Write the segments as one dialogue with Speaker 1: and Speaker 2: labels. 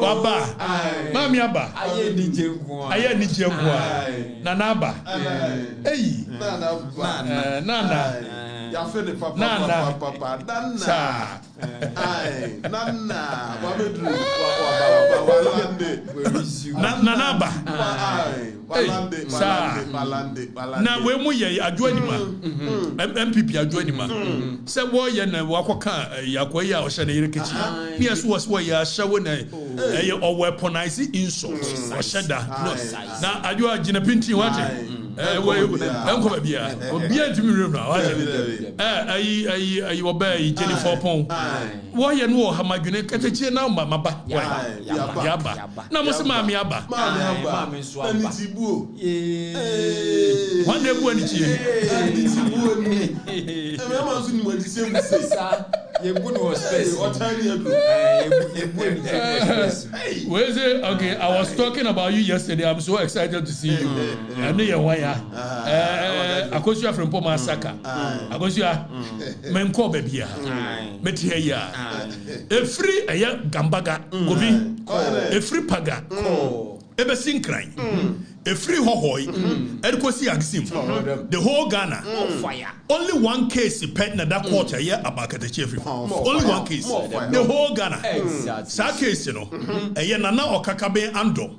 Speaker 1: Waba. Mami aba.
Speaker 2: Aye ni
Speaker 1: jengwa. Nana aba. Hey. Nana.
Speaker 3: Ya fe de papa.
Speaker 1: Nana.
Speaker 3: Nana.
Speaker 1: Nana balande. Na we mu ye adwoanima. MPP adwoanima. Se wo ye na wakoka yakoyi a ohye na yerekechi. Me so was wo ya hyewo na or weaponize insult. Osheda. Na adwo agina pinti wate. Enko ba bia. Obia ntimi rem na wate. Ayi obai Jennifer Pon. Wo ye no hamadwene katechi na maba. Yaba. Na mo se maami aba.
Speaker 2: Maami so aba.
Speaker 1: One day when it's here. Where is it? Okay, I was talking about you yesterday. I'm so excited to see you. I know you're why. I got you from Poma Saka. I got you. Menko baby. Metia. A free a gambaga. Gobi. A free paga. Ebe sinkrai. A free hohoi, Edkosi Axim, the whole Ghana, fire. Only one case pet na that quarter here about Okatakyie. Only one case, the whole Ghana. Sa case, you know, a Nana Okakabe Ando,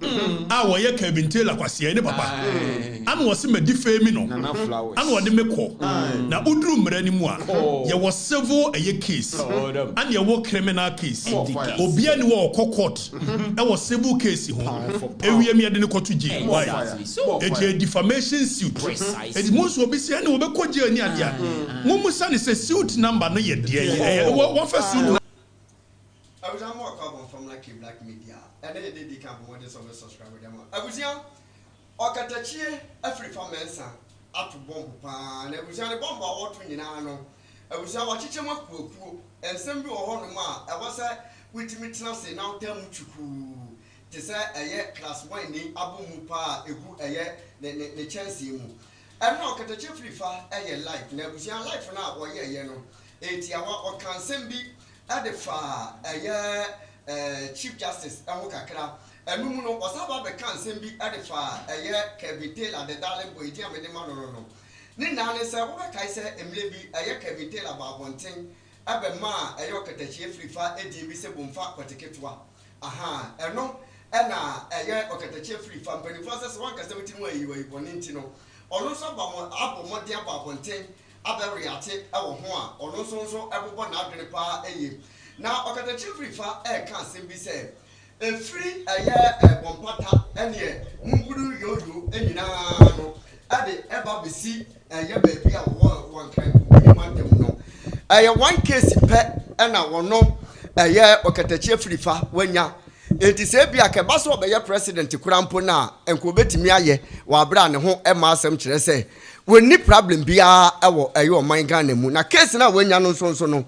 Speaker 1: our year Kevin Taylor was here, papa, and was him a defamino, and what the meko. Now, Udrum Renimua, there was several a year case, and your work criminal case, Obian war court, there was several cases, and we are the Kotuji. Why? So it's a defamation suit. It's most will be saying we be journey adia. Mumusan is a suit number no yet dear. What first suit?
Speaker 4: I was more carbon from Lucky Black Media. And they did the camp one of subscribe with them. I was young. Okatakyie Afrifa mensa at bomb pan. I was young bomb or twin in Naana. I was young watching my crew and send you a honor. I was with me now tell me to to say a year class 1 ni abu mupa ehu a year the chance mu. And now Okatakyie Afrifa a year life. Nebusian life now or year no. 80 hour or can send be at the far a year Chief Justice Amokakra. And no no was about the can send be at the far a year Kevin Taylor the darling boy dear with the man no. Nina say what I say maybe a year Kevin Taylor about one thing. Abema a year Okatakyie Afrifa a DB se bumfa Okatakyie. Aha, and no. And a year Okatakyie Afrifa, when you first one can say where you were born into no. Or no, some apple more dear about one thing, other reacted our one, or no so everyone out in the power a year. Now, Okatakyie Afrifa, can't simply say a free a year one pata and year, Muguru Yodu, and Naana, at the ever be see a year baby one kind of want them no. I have one case pet and I will know a year Okatakyie Afrifa when ya. Enti se bia ke baso obeye president kurampo na enko betimi aye wa bra ne ho e ma asem kire se woni problem bia ewo eyo man Ghana mu na case na wanya no so no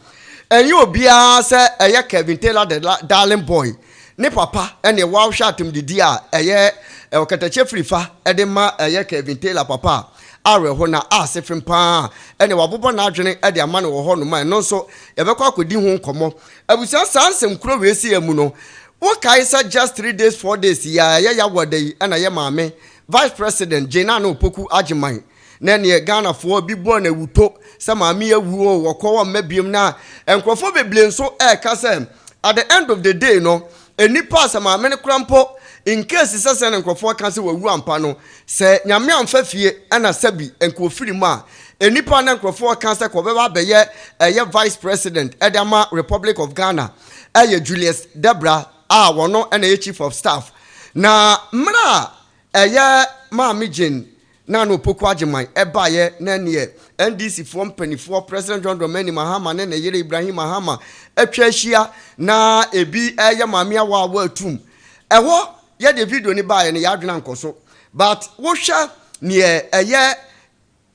Speaker 4: eyo bia se eye Kevin Taylor the darling boy ne papa ene wa hwa atem didi a eye Okatakyie Afrifa e de ma eye Kevin Taylor papa awe ho na asefem pa ene wabobo na adwene e de ama ne wo ho no man no so ye bekọ akodi ho nkomo abusia sansem kuro we si emu no. What I said just 3 days, 4 days, ya wade, and I am mame, Vice President Jenano Poku Ajimai. Nene Ghana for be born a wuto, some amia woo or call maybe na, and Crawford blame so Kasem. At the end of the day, no, a nipa sama many crampo, in case it's a sen and Crawford Council will run pano, say Yamian Fefie and a Sebi and Kofrima. A nipa and Crawford Council Koveva Beye, a Vice President, Edama, Republic of Ghana, a Julius, Debra. Wano and a chief of staff. Na mra Mami Jane Nano Pokwajimai Ebaye Nanye NDC form 24 President John Dramani Mahama Nene Yere Ibrahim Mahama Echeshia na ebi mamia wa watum. Ewo ye de video ni ba ye ne yadwena nkoso. But wo hwa ne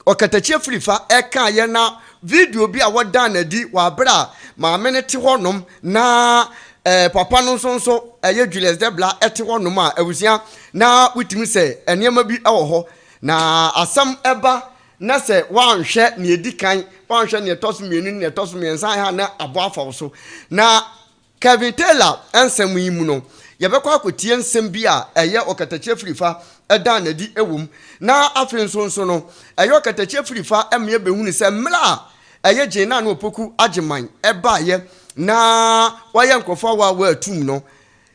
Speaker 4: Okatakyie Afrifa eka ye na video bi a wodan na di wa bra ma me ne te honom na papa no so Julius Debra ete honom a abusia na witimi se enema bi ewo ho na asam eba na se wanhwe ne edikan wanhwe ne toso mienu ne toso miensan ha na abo afawo so na Kevin Taylor ensem yi mu no yɛbɛkɔ akotie nsɛm bi a ɛyɛ Okatakyie Afrifa ɛda na di ewum na afei nso no ɛyɛ Okatakyie Afrifa ɛmɛ behunu sɛ mla ɛyɛ gyina na opoku agyeman ɛbaayɛ na wayɛ nkɔfo wa atum no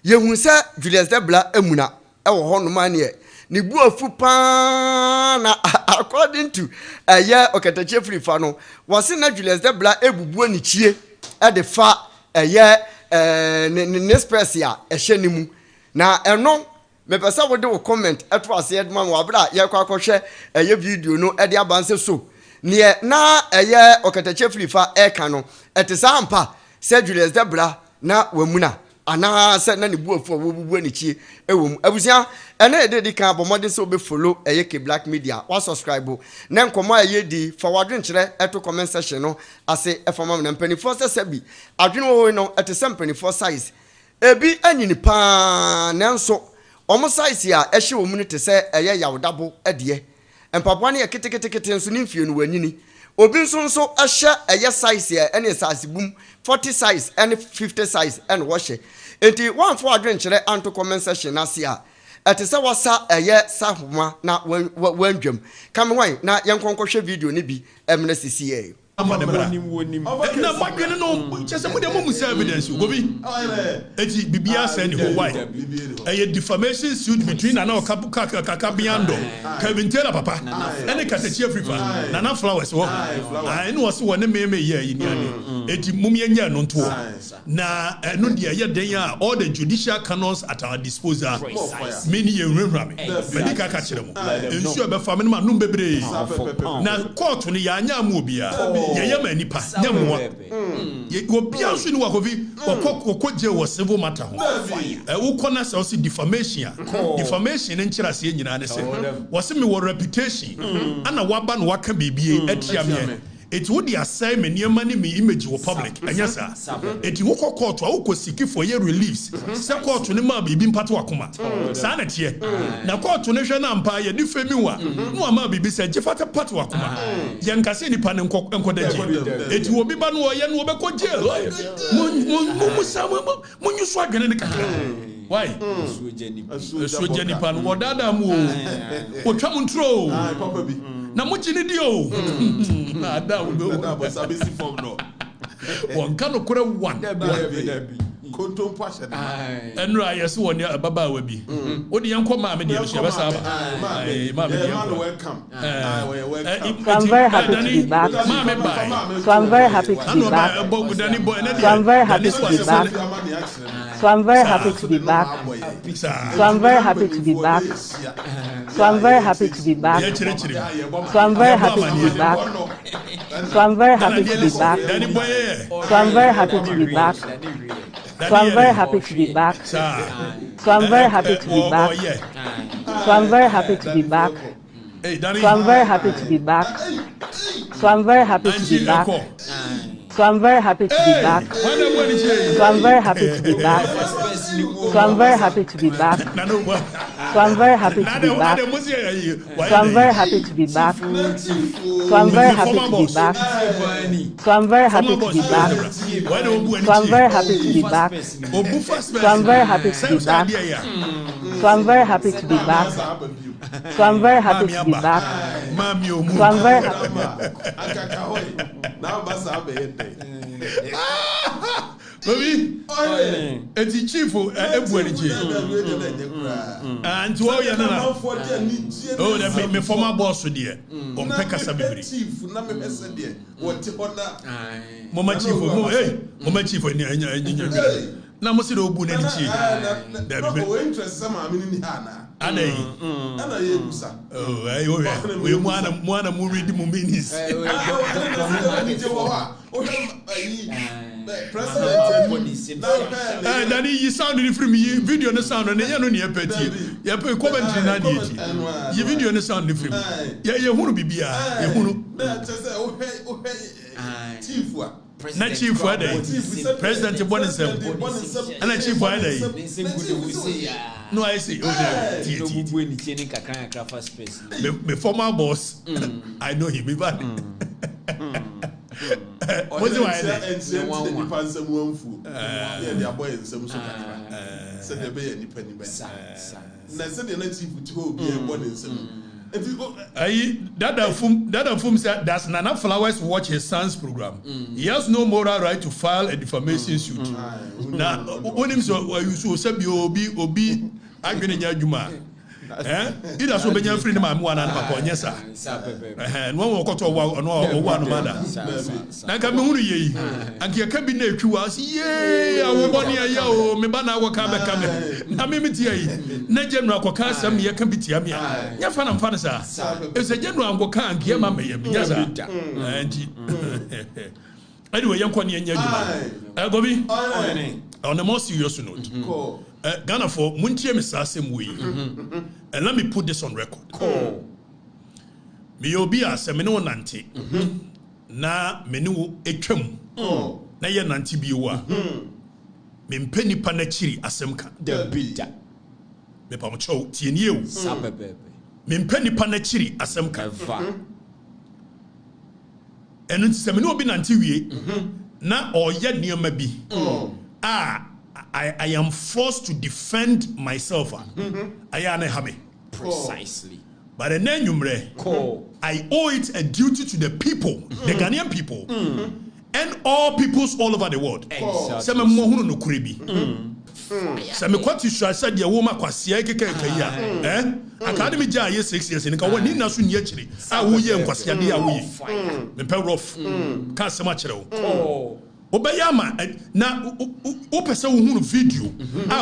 Speaker 4: yɛhunu sɛ Julius Debra emuna ɛwɔ hɔ no maneɛ ne bu afu pa na according to ɛyɛ Okatakyie Afrifa no wɔse na Julius Debra ebubu ani chie ɛde fa ɛyɛ ne express ya ehye ni mu na eno me pesa wo de wo comment eto ase edma wo abra ye kwa akɔhwɛ eye video no e de abanse so ne na eye Okatakyie Afrifa e ka no etesa ampa se Julius Debra na wamuna ana se na ne buafu wo bubu ani chie ewom abusia ene de kan bomode se obe follow eye K Black Media wa subscribe na nkomo aye di forward nkyere eto comment section no ase efama na mpanifo se sebi adwene wo no etese mpanifo size ebi anyini pa nanso omo size ya ehye wo mu ne tese eye yawdabo ede empapwa ne ketekete nso ne mfie no wanyini obi nso ehye eye size ya ene size bum 40 size and 50 size and wash enti one for adwene nkyere anto comment section ase a etese wasa eye sahoma na wandwam kam wan na yenkonkɔhwɛ video ne bi emne sisiye
Speaker 1: na madwene no chese mo de mo musa evidence gobi eti bibia say ne ho why defamation suit between Nana Okatakyie biando Kevin Taylor papa ene Okatakyie Afrifa Nana Flowers wo ai no was won me ye yiniane eti mum yenya no nto na no de ye den a all the judicial canons at our disposal many ye nwura me medika ka kire mo ensu obefa me no bebre na court no ya anya mu obia yeyama nipa nyamoa ye obia so ni wakovi okogye wo civil matter ho wo kona se o defamation nkyira se nyina ne se wo se me wo reputation ana waba no waka bibie atia me it would the assignment near money me image wo public anyasa it wo court wo ko siki for year reliefs se court ne ma bibi mpato akoma sa na tie na court ne hwe na mpa ye difemi wa no ama bibi se jefata pato akoma ye nkase nipa ne nkodaje it wo bi ba no ye no be ko je mo nyuso agene ne kakra why so jeni pan wo dada mu o twa mu ntro papa bi na mo gini dio na ada wo do sabi si form no won kan okore one kontom pashe na enra ayese woni baba wa bi odi yanko ma me dia so be sa ba ma me dia welcome
Speaker 5: so I'm very happy to be back so I'm very happy to be back so I'm very happy to be back so I'm very happy to be back so I'm very happy to be back so I'm very happy to be back so I'm very happy to be back so I'm very happy to be back so I'm very happy to be back so I'm very happy to be back. So I'm very happy to be back. So I'm very happy to be back. So I'm very happy to be back. So I'm very happy to be back. So I'm very happy to be back. So I'm very happy to be back. So I'm very happy to be back. So I'm very happy to be back. So I'm very happy to be back. So I'm very happy to be back. So I'm very happy to be back. So I'm very happy to be back. So I'm very happy to be back. So I'm very happy to be back. So I'm very happy to be back. So I'm very
Speaker 1: baby eti chief ebuanije and wo ya na oh the me former boss there on pekasa bibiri chief na me hese there what hona mama chief mama chief anya na mo se do obu na ni chi da bi me interest sama amini ni hana ana ye busa oh ayo we mwana mu read mu minis Daddy, you sounded from me. Video no sound and you know near petty. You pay commentary na di. You video no sound from. Yeah, you want to be bia. You want to. Chief wa. Na chief wa dey. President Bonisem. And a chief wa dey. No, I say. Me former boss. I know him. What's the why?
Speaker 3: said the bay any penny best. And I said the native to go be a morning.
Speaker 1: That film said that's Nana Flowers watch his son's program. He has no moral right to file a defamation suit. Now, when him so you so say obi agwene Juma. Ida so benya free na mamu ana papa onye sa. No one koto wa no wa no mada. Na ka me hunu yi. Anke ka bi na etwa ye awoboni aya o me ba na awoka be ka me. Na me metia yi. Na general akoka asam ye ka bitia me. Nya fa na mfa na sa. E se general akoka anke ma me ye binya sa. Anti. Anyway, yanko ni enya juma. Gobi. On a more serious note. Ghana for muntie me sa asem we. And let me put this on record. Me obi asem ne wonante. Na me ne wo etwam. Na ye nante bi wo a. Me mpa nipa na chiri asem ka.
Speaker 2: The bidda.
Speaker 1: Me pa mo chow tienie o.
Speaker 2: Sabebe.
Speaker 1: Me mpa nipa na chiri asem ka. Enu nti me ne obi nante wie. Na oye nioma bi. I am forced to defend myself. I am happy.
Speaker 2: Precisely.
Speaker 1: But the name I owe it a duty to the people, the Ghanaian people, and all peoples all over the world. Some mohunu no kuribi. Some kwati sha said the woman kwasia keke Academy ja 6 years in ka woni na so nie chiri. A wo ye kwasia de a wo ye. Me pe rough. Ka sema chire. Obayama na o pese wo hunu video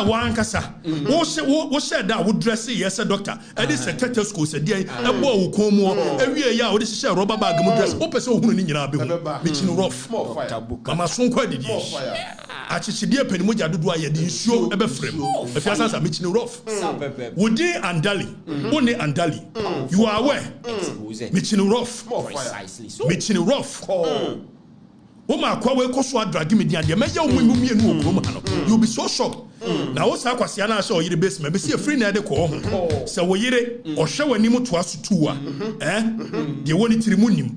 Speaker 1: wa ankasa wo share da wo dress yes doctor e dey stethoscope se dey e bo wo kon mu ewie ya wo dey share rubber bag mu dress o pese wo hunu ni nyina be hu me chin rough mama so kwa didi achichide pani mo jadodo aye de nsuo e be frem e fi asansa me chin rough wo dey andali wo ne andali you are aware me chin rough me chin rough Oma kwa we koso drag me dia me ya omu mienu okrom ha no you be so shocked na wo sa kwase na sha oyire basement be see free na de ko ho se wo yire ohwe wani mu to aso tuwa de woni tirimu nim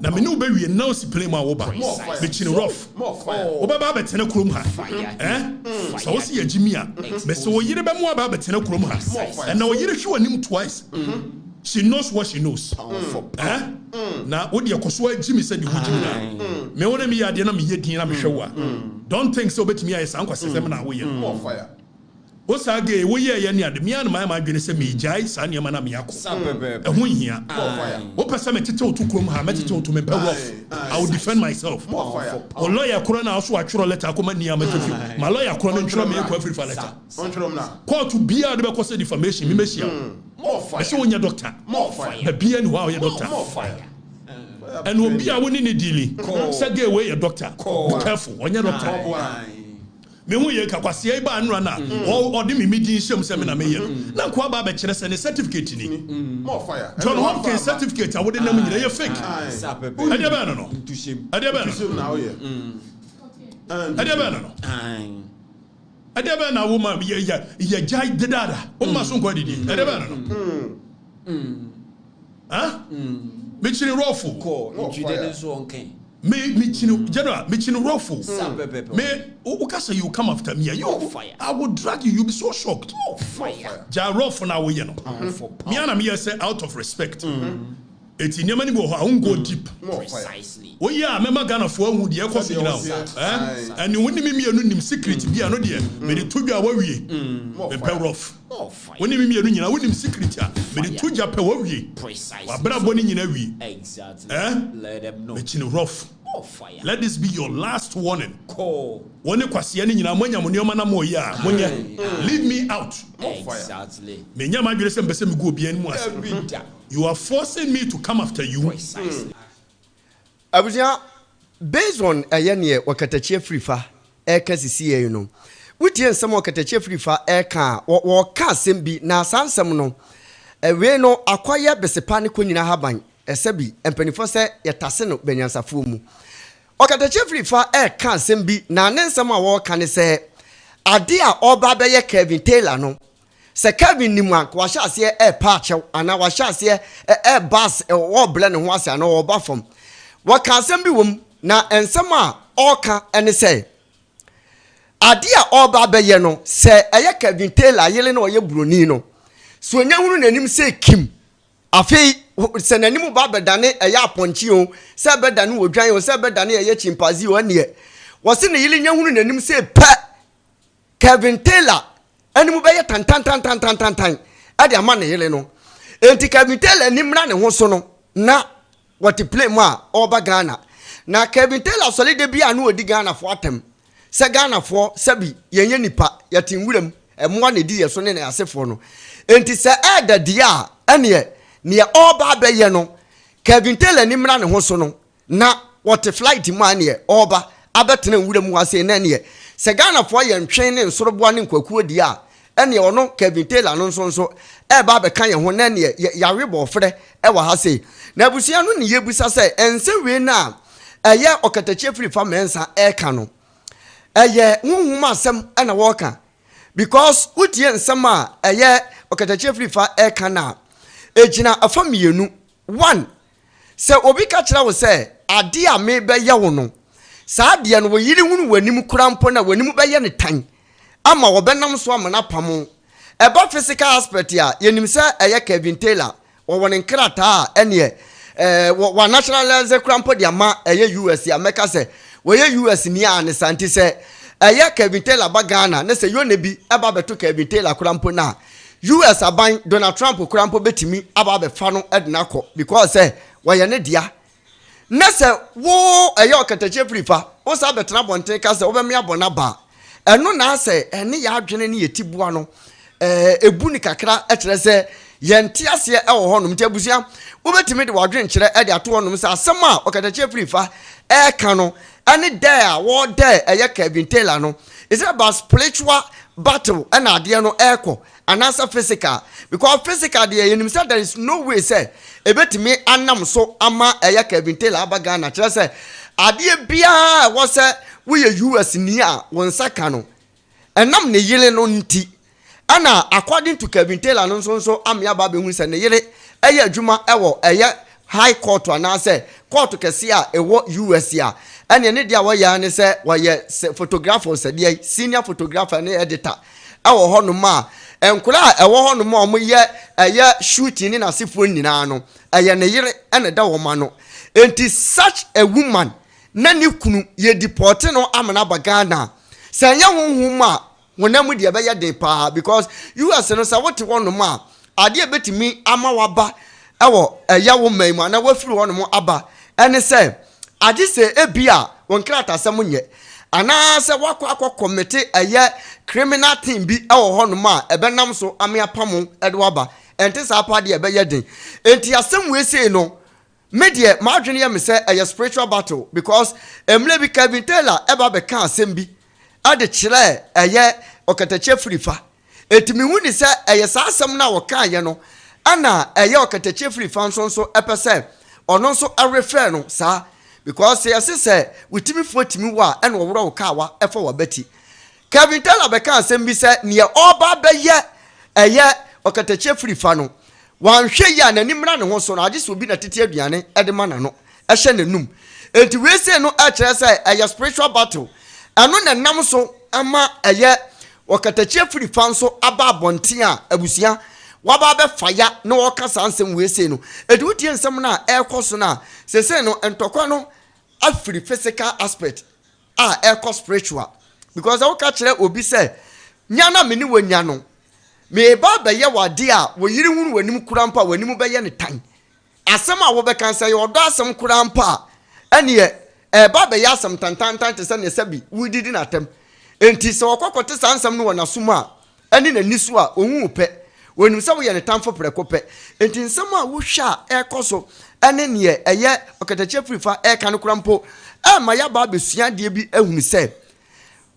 Speaker 1: na me ne oba wie na osi play ma wo ba be chini rough oba ba betene krom ha so wo si yagimi a be se wo yire be mu ba betene krom ha na wo yire hwe wani mu twice she knows what she knows. Na odi akoso agimi said the wujimi na. Me wona me yade na me yedin na me hwewa. Don't think so bet me ayi san kwasesem na wo ye. More fire. O sage wo ye ye ne ade me an ma adwene se me jai sa ne ma na me yakọ. Ehun hia. O pese me tete otu krom ha me tete otu me rough. I will defend myself. More fire. O lawyer kro na so atworo letter akoma ni amatefi. Ma lawyer kro no ntworo me ko Afrifa letter. Ontworo na. Court bia de be ko say defamation me mehia. More fire. So when your doctor. More fire. The BN wow your doctor. More fire. And will be a winning a dealing. Say get away your doctor. Be careful when your doctor. Me hu ye kakwasia ba anra na o de me medi nsem se me na me ye na kwa ba be kire se ne certificate ni more fire John Hopkins certificate a wo de nam nyina ye fake ade ba no ade ba no na wo ye ade ba no ade ba na wo ma ye jai dedada o ma so kwa didi ade ba no me chini rofu
Speaker 2: ko ntwide so onken
Speaker 1: me chini general me chini rofu me ukasa you come after me I will drag you be so shocked fire ja rofu na wo ye no me ana me say out of respect eti nyama ni bo ho I go deep
Speaker 2: precisely
Speaker 1: o ye a mema Ghana fo ahu de ekoso gina and woni me mienu nim secret bia no de me de tudwa wa wie me pe rough woni me mienu nyina wonim secret a me de tudwa pe wa wie
Speaker 2: precisely
Speaker 1: wa bra boni nyina wie
Speaker 2: exactly let them know
Speaker 1: me chini rough
Speaker 2: fire
Speaker 1: let this be your last warning
Speaker 2: call
Speaker 1: woni kwase ni nyina monya monioma na mo ye a monye leave me out
Speaker 2: exactly
Speaker 1: me nyama adwere se mbese me go obi animu ase you are forcing me to come after you
Speaker 2: precisely
Speaker 4: Abuja based on ayene Okatakyie Afrifa eka sisi ye no wutie nsem Okatakyie Afrifa eka wo ka asem bi na sansem no we no akwaya besepa ne konyina haban esebi empanifo se yetase no benyansafo mu Okatakyie Afrifa eka asem bi na ne nsem a wo ka ne se ade a oba be ye Kevin Taylor no se Kevin ni mwan kwa hya ase patch ana wa hya ase bus wo ble ne ho ase ana wo ba fam waka asem bi wom na ensem a oka ene say adia oba beye no se eye Kevin Taylor yele no ye broni no so nya hunu nanim se kim afei se nanim ba bedane eye aponchi o se bedane wodwan o se bedane eye chimpanzee o ne wo se ne yele nya hunu nanim se pa Kevin Taylor animu beye tan ade ama ne yele no enti Kevin Taylor nimra ne ho so no na what play ma oba Ghana na Kevin Taylor solide bia na odi Ghana fo atem se Ghana fo sabi yenye nipa yatin wuram emwa ne di yeso ne na asefo no enti se eda dia ene ne oba beye no Kevin Taylor nimra ne ho so no na what flight ma ne oba abetena wuram wase na ne se Ghana fo ye ntwen ne nsoroboa ne nkwakuo dia ene ono Kevin Taylor no nso eba be kan ye ho na ne yawebo frɛ ewa ha sei na abusia no ne yebusa sɛ ense we na eye Okatakyie Afrifa mensa eka no eye hunhuma asem na woka because utie nsem a eye Okatakyie Afrifa eka na ejina afamienu one se obi ka kira wo se ade a me be ye wo no sa ade no wo yiri hunu wanim kurampo na wanim be ye ne tan ama wo benam so amana pamo eba physical aspect ya yenim se eye Kevin Taylor wo won nkrata ene wa nationalize kurampo dia ma eye US ya meka se wo ye US ni an santi se eye Kevin Taylor ba Ghana ne se yo ne bi eba beto Kevin Taylor kurampo na US aban Donald Trump kurampo betimi aba be fa no ednako because say wo ye ne dia ne se wo eye Okatakyie Afrifa wo sa betena bonten ka se wo be me abona ba eno na se ene ya adwene ne yetiboa no ebu ni kakra ekere se yenti ase e wo honum ti abusia wo betimi de wadwen kire e de ato honum se asem a Okatakyie Afrifa e ka no ane there wo there eye Kevin Taylor no is it about spiritual battle and ade no eko anasa physical because physical there you say there is no way say e betimi anam so ama eye Kevin Taylor abaga na kire se ade bia wo se wo ye US ni a won saka no enam ne yele no nti ana according to Kevin Taylor no so amia ba be hu se ne yele eye adwuma ewo eye high court anase court kese a ewo US ya ene ne dia wo ya ne se wo ye photographer se dia senior photographer ne editor ewo hono ma enkura ewo hono ma omo ye eye shooting ni na sefo nyina no eye ne yele ene da wo ma no enti such a woman na ni kunu ye deport no amana bagana sanya honhuma wonam de be ye de pa because US no say what one ma ade betimi ama waba ewo eya wo maimu na wafiri wono mo aba ene say ade say ebia won krata asem nye ana say wakwa committee eye criminal thing bi ewo hono ma ebenam so ame apamo ede waba ente sa pa de be ye den enti asem we say no media madwene ye me say eye spiritual battle because emle bi Kevin Taylor eba be kan asem bi ade kire eye Okatakyie Afrifa etimi hu ni say eye sa asem na wo kan ye no ana eye Okatakyie Afrifa nso epese ono nso arefer no sa because say witimi fotimi wa ena wo woro ka wa efa wa beti Kevin Taylor be kan asem bi say ne oba be ye eye Okatakyie Afrifa no wanhwe ya na nimra ne ho so no agese obi na tete aduane ede ma na no ehye nanum enti we say no a kire say eye spiritual battle anu na nam so ama eye Okatakyie Afrifa nso aba abonten a abusia waba be fire na wokasa ansem we say no edu tie nsem na ekoso na se no entokwa no afri physical aspect eko spiritual because woka kire obi say nya na meni wanya no me ba be ye wade a wo yiri hunu wanim kurampa wanim be ye ne tan asem a wo be kan say odo asem kurampa ene ba be ya asem tantantan te se ne sabi wudidi na tem enti se wokokote sansam no wona suma ene na nisu a ohun pe wonim se wo ye ne tanfo prekope enti nsem a wo hwa ekoso ene ne eye Okatakyie Afrifa eka no kurampo ma ya ba besua de bi ehunu se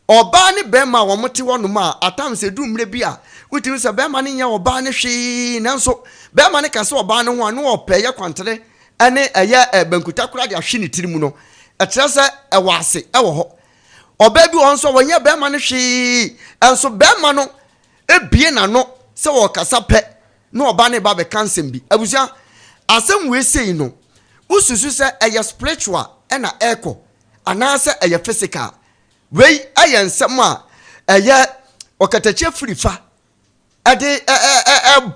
Speaker 4: oba ne bema wo mote wono ma atam se du mre bi a wutimi se bema ne nya oba ne hwe nanso bema ne kase oba ne ho anu ope ye kwantere ene eye bankuta kura de ahwe ne tirimu no etre se ewase ewo ho oba bi won so wonye bema ne hwe enso bema no ebie na no se wo kasa pe no oba ne ba be kansem bi abusia asem we sei no ususu se eye spiritual ena echo anase eye physical wei eye nsem a Okatakyie Afrifa ade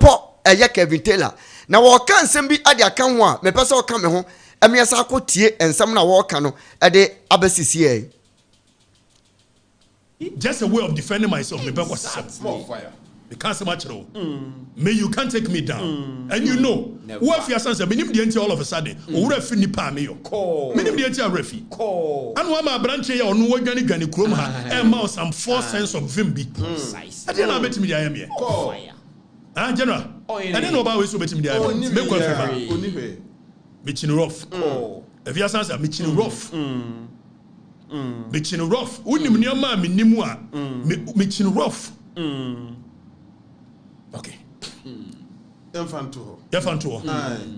Speaker 4: bo Kevin Taylor na wo kan nsem bi ade aka ho a me pese o ka me ho emiasa akotie ensem na wo ka no ade abasisi
Speaker 1: just a way of defending myself me peko more fire because much row me you can't take me down and you know what if you sense me nim de all of a sudden owura fi nipa me yo me nim de refi and one my branch here onu wadwane gane krom ha e ma some false sense of vim bi ade na betimi de ayam ye general and then about we so betimi de ayam me kwa fi me chin rough if you sense me chin rough me chin rough unim niam me nimu a me chin rough okay. Infanto.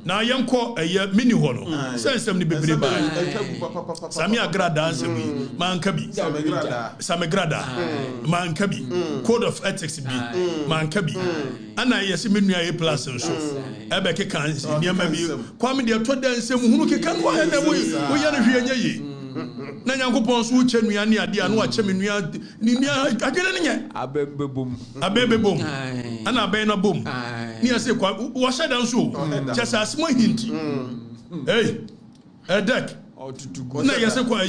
Speaker 1: Na yanko mini ho no. Sensem ni bebre ba. Sami agrada ansemi. Mankabi. Samegrada. Mankabi. Code of ethics bi. Mankabi. Ana yesi menua e plus nso. Ebe ke kan niam bi. Kwame de to dansem hunu ke kan wo na wo ya no hwe anya yi. Na Nyankopon so uche nua ne ade anu ache menua ni nua agene ne nye abebebom ana aben na bom ni ase kwa wo sheda nso just as mo hinti hey edek na yese kwa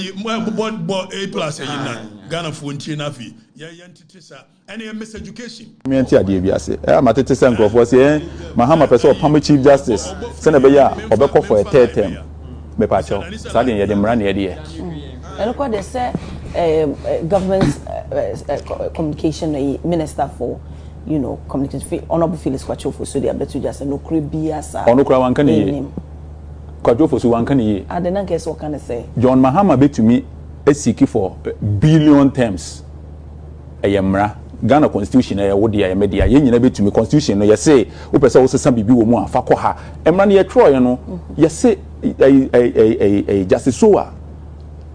Speaker 1: bo a plus na Ghana fo ntie na fi ye ntete sa ene miss education
Speaker 6: me ante ade bi ase matete se nkrofo se Mahama person pam chief justice se na be ya obekọ for a third term me pa cho sadin ye de mra na ye de
Speaker 5: and look they say government communication minister for communication honorable Felix Kwachofo so they are better just no crebiasa
Speaker 6: onokra wan kan ye Kwachofo so wan kan ye
Speaker 5: adena guess what can I say
Speaker 6: John Mahama betumi esiki for billion terms eyemra Ghana constitution wodi ya media ye nyina betumi constitution no ye say wo pese wo sesa bibi wo mu afa ko ha emra na ye troye no ye say justice soa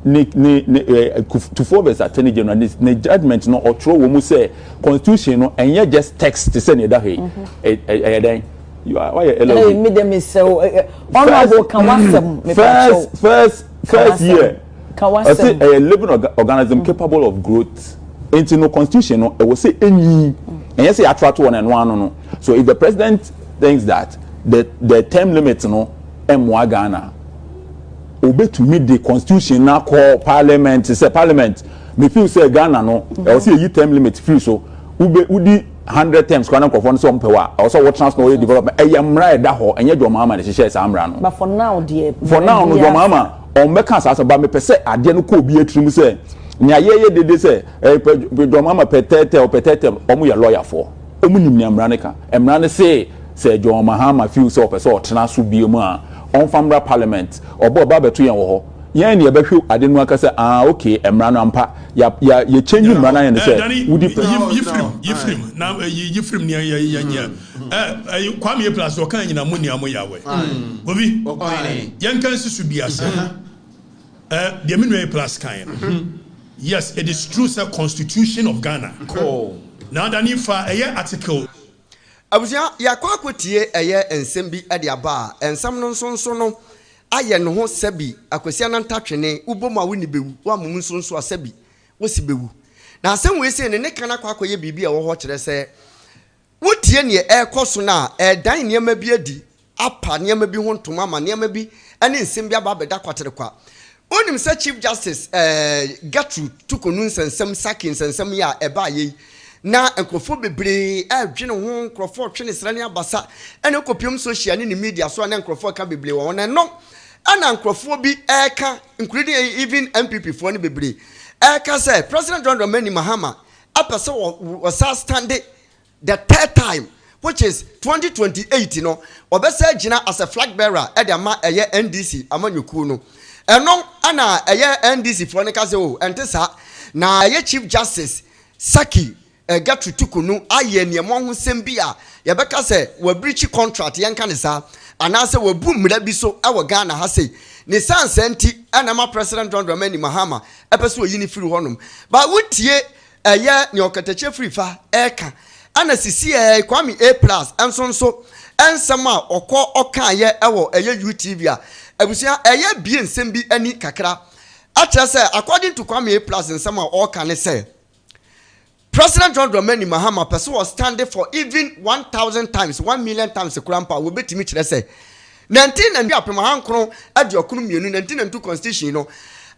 Speaker 6: to forwards attorney general ne judgment no otro wo mu say constitution no enye just text to say ne da he then you are why you
Speaker 5: me dem is honorable kan
Speaker 6: first year I say a living organism capable of growth into no constitution no e will say enyi enye say attract one and one no so if the president thinks that the term limit no emwa Ghana obe to meet the constitution na call parliament say parliament me feel say Ghana no e will say yi term limit free so udi 100 terms kwana nkofo so mpewa also what transnational development eyamra e da ho enye John Mahama ne hye say amra no
Speaker 5: but for now dear
Speaker 6: no John Mahama on meka sa ba me pese ade no ko obi atrim say nya ye dede say John Mahama petete omu ye lawyer for omu nim amra ne ka amra ne say John Mahama feel so pese o tena so bi mu a on famra parliament obo ba beto yen wo ho yen ne ye behwe ade no aka say okay amra no ampa ya change mra na yen say wudi
Speaker 1: yifrim na yifrim ne ya kwame ye plus o kan nyina mu ne amu yawe obi yen kan sisu bi ase the minwe plus kan yes it is true sir constitution of Ghana now that if article
Speaker 4: abusia yakwa akotie ensem bi ade aba ensam no nso no aye no ho sabi akosia na ntatwene ubom a woni bewu wa mum nso asabi wosi bewu na asem we se ne kana kwa akoye bibi a wo ho kire se wotie ne ekoso na dan niam bi adi apa niam bi ho ntoma ma niam bi ane ensem bi aba beda kwatere kwa onim se chief justice Gertrude tukonu nsensem sakin nsensem ya eba ye na enkrofo bebre adwene ho enkrofo twene srane abasa ene kopium social ne media so na enkrofo ka bebre wo na no ana enkrofo bi eka including even MPP for ne bebre eka say President John Dramani Mahama apese was standing the third time which is 2028 no obesa gina as a flag bearer e de ma eye NDC amanyoku no eno ana eye NDC for ne ka say o ente sa na eye Chief Justice Saki Gertrude tukunu aye niemo ho sembia ye beka se wa breach contract yenka ne sa anase wa bu mra bi so e wa Ghana ha sei ne sanse enti anama President John Dramani Mahama epese oyi ni firi honum ba wutie eye ne Okatakyie Afrifa eka ana sisi Kwame A+ ensonso ensem a okọ oka ye ewo eye UTV a abusia eye bie nsem bi ani kakra atra se according to Kwame A+ ensem a oka ne se President John Dramani Mahama person was standing for even 1,000 times 1 million times the Kurampa will be to me say 19 and Yapamahan Kron at your Kumian 1902 constitution no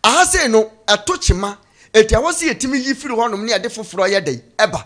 Speaker 4: I say no a touchima it was a Timmy Yifu one near the Froya day ever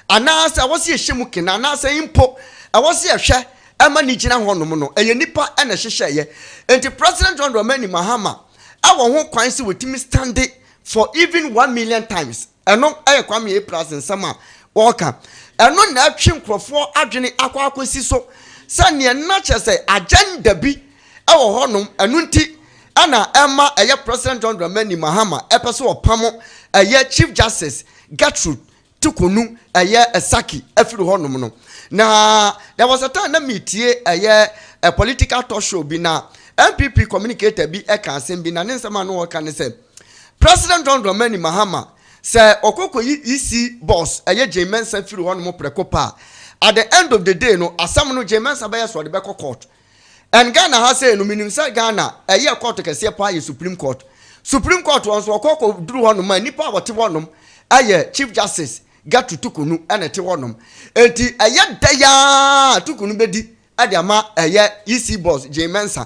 Speaker 4: and now I was a Shemukin and I say impo I was a share Emma Nijina Honomono a Nipa and a Sheshaye and the President John Dramani Mahama I won't coincide with Timmy standing for even 1 million times. And no, I come here plus in summer walker. And no napkin for Adjani Aqua so Sunny and not just say agenda be our honum and nunti Anna Emma a year President John Dramani Mahama episode Pamo a year Chief Justice Gertrude Tukunu a year a Saki every honum. Now there was a time that meet a year a political talk show be now MPP communicator be a cancer be an man who can say President John Dramani Mahama say okoko EC boss eye Jemensa firi one mo prekopa at the end of the day no asam no Jemensa ba yeso de be court and Ghana has say no minim say Ghana eye court kese pa Supreme Court once okoko duru one man nipa wote wonom aye Chief Justice Gatu Tukunu ene te wonom enti eye daya Tukunu bedi ade ama eye EC boss Jemensa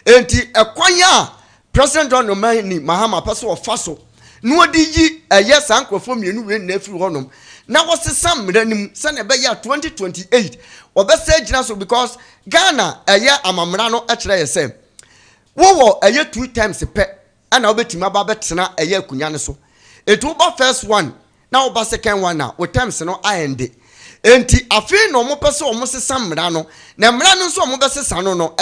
Speaker 4: enti ekwanya President John Dramani Mahama person of Faso no di yi yes ankrofo mienu we na afiri honom na wose sam mranim se na be ya 2028 obese gina so because Ghana amamra no ekere yese wo 2 times pe ana obetima ba betena akunya ne so etu ba first one na oba second one na o times no ende enti afi no mo pese o mo sesam mra no na mra no so o mo besesa no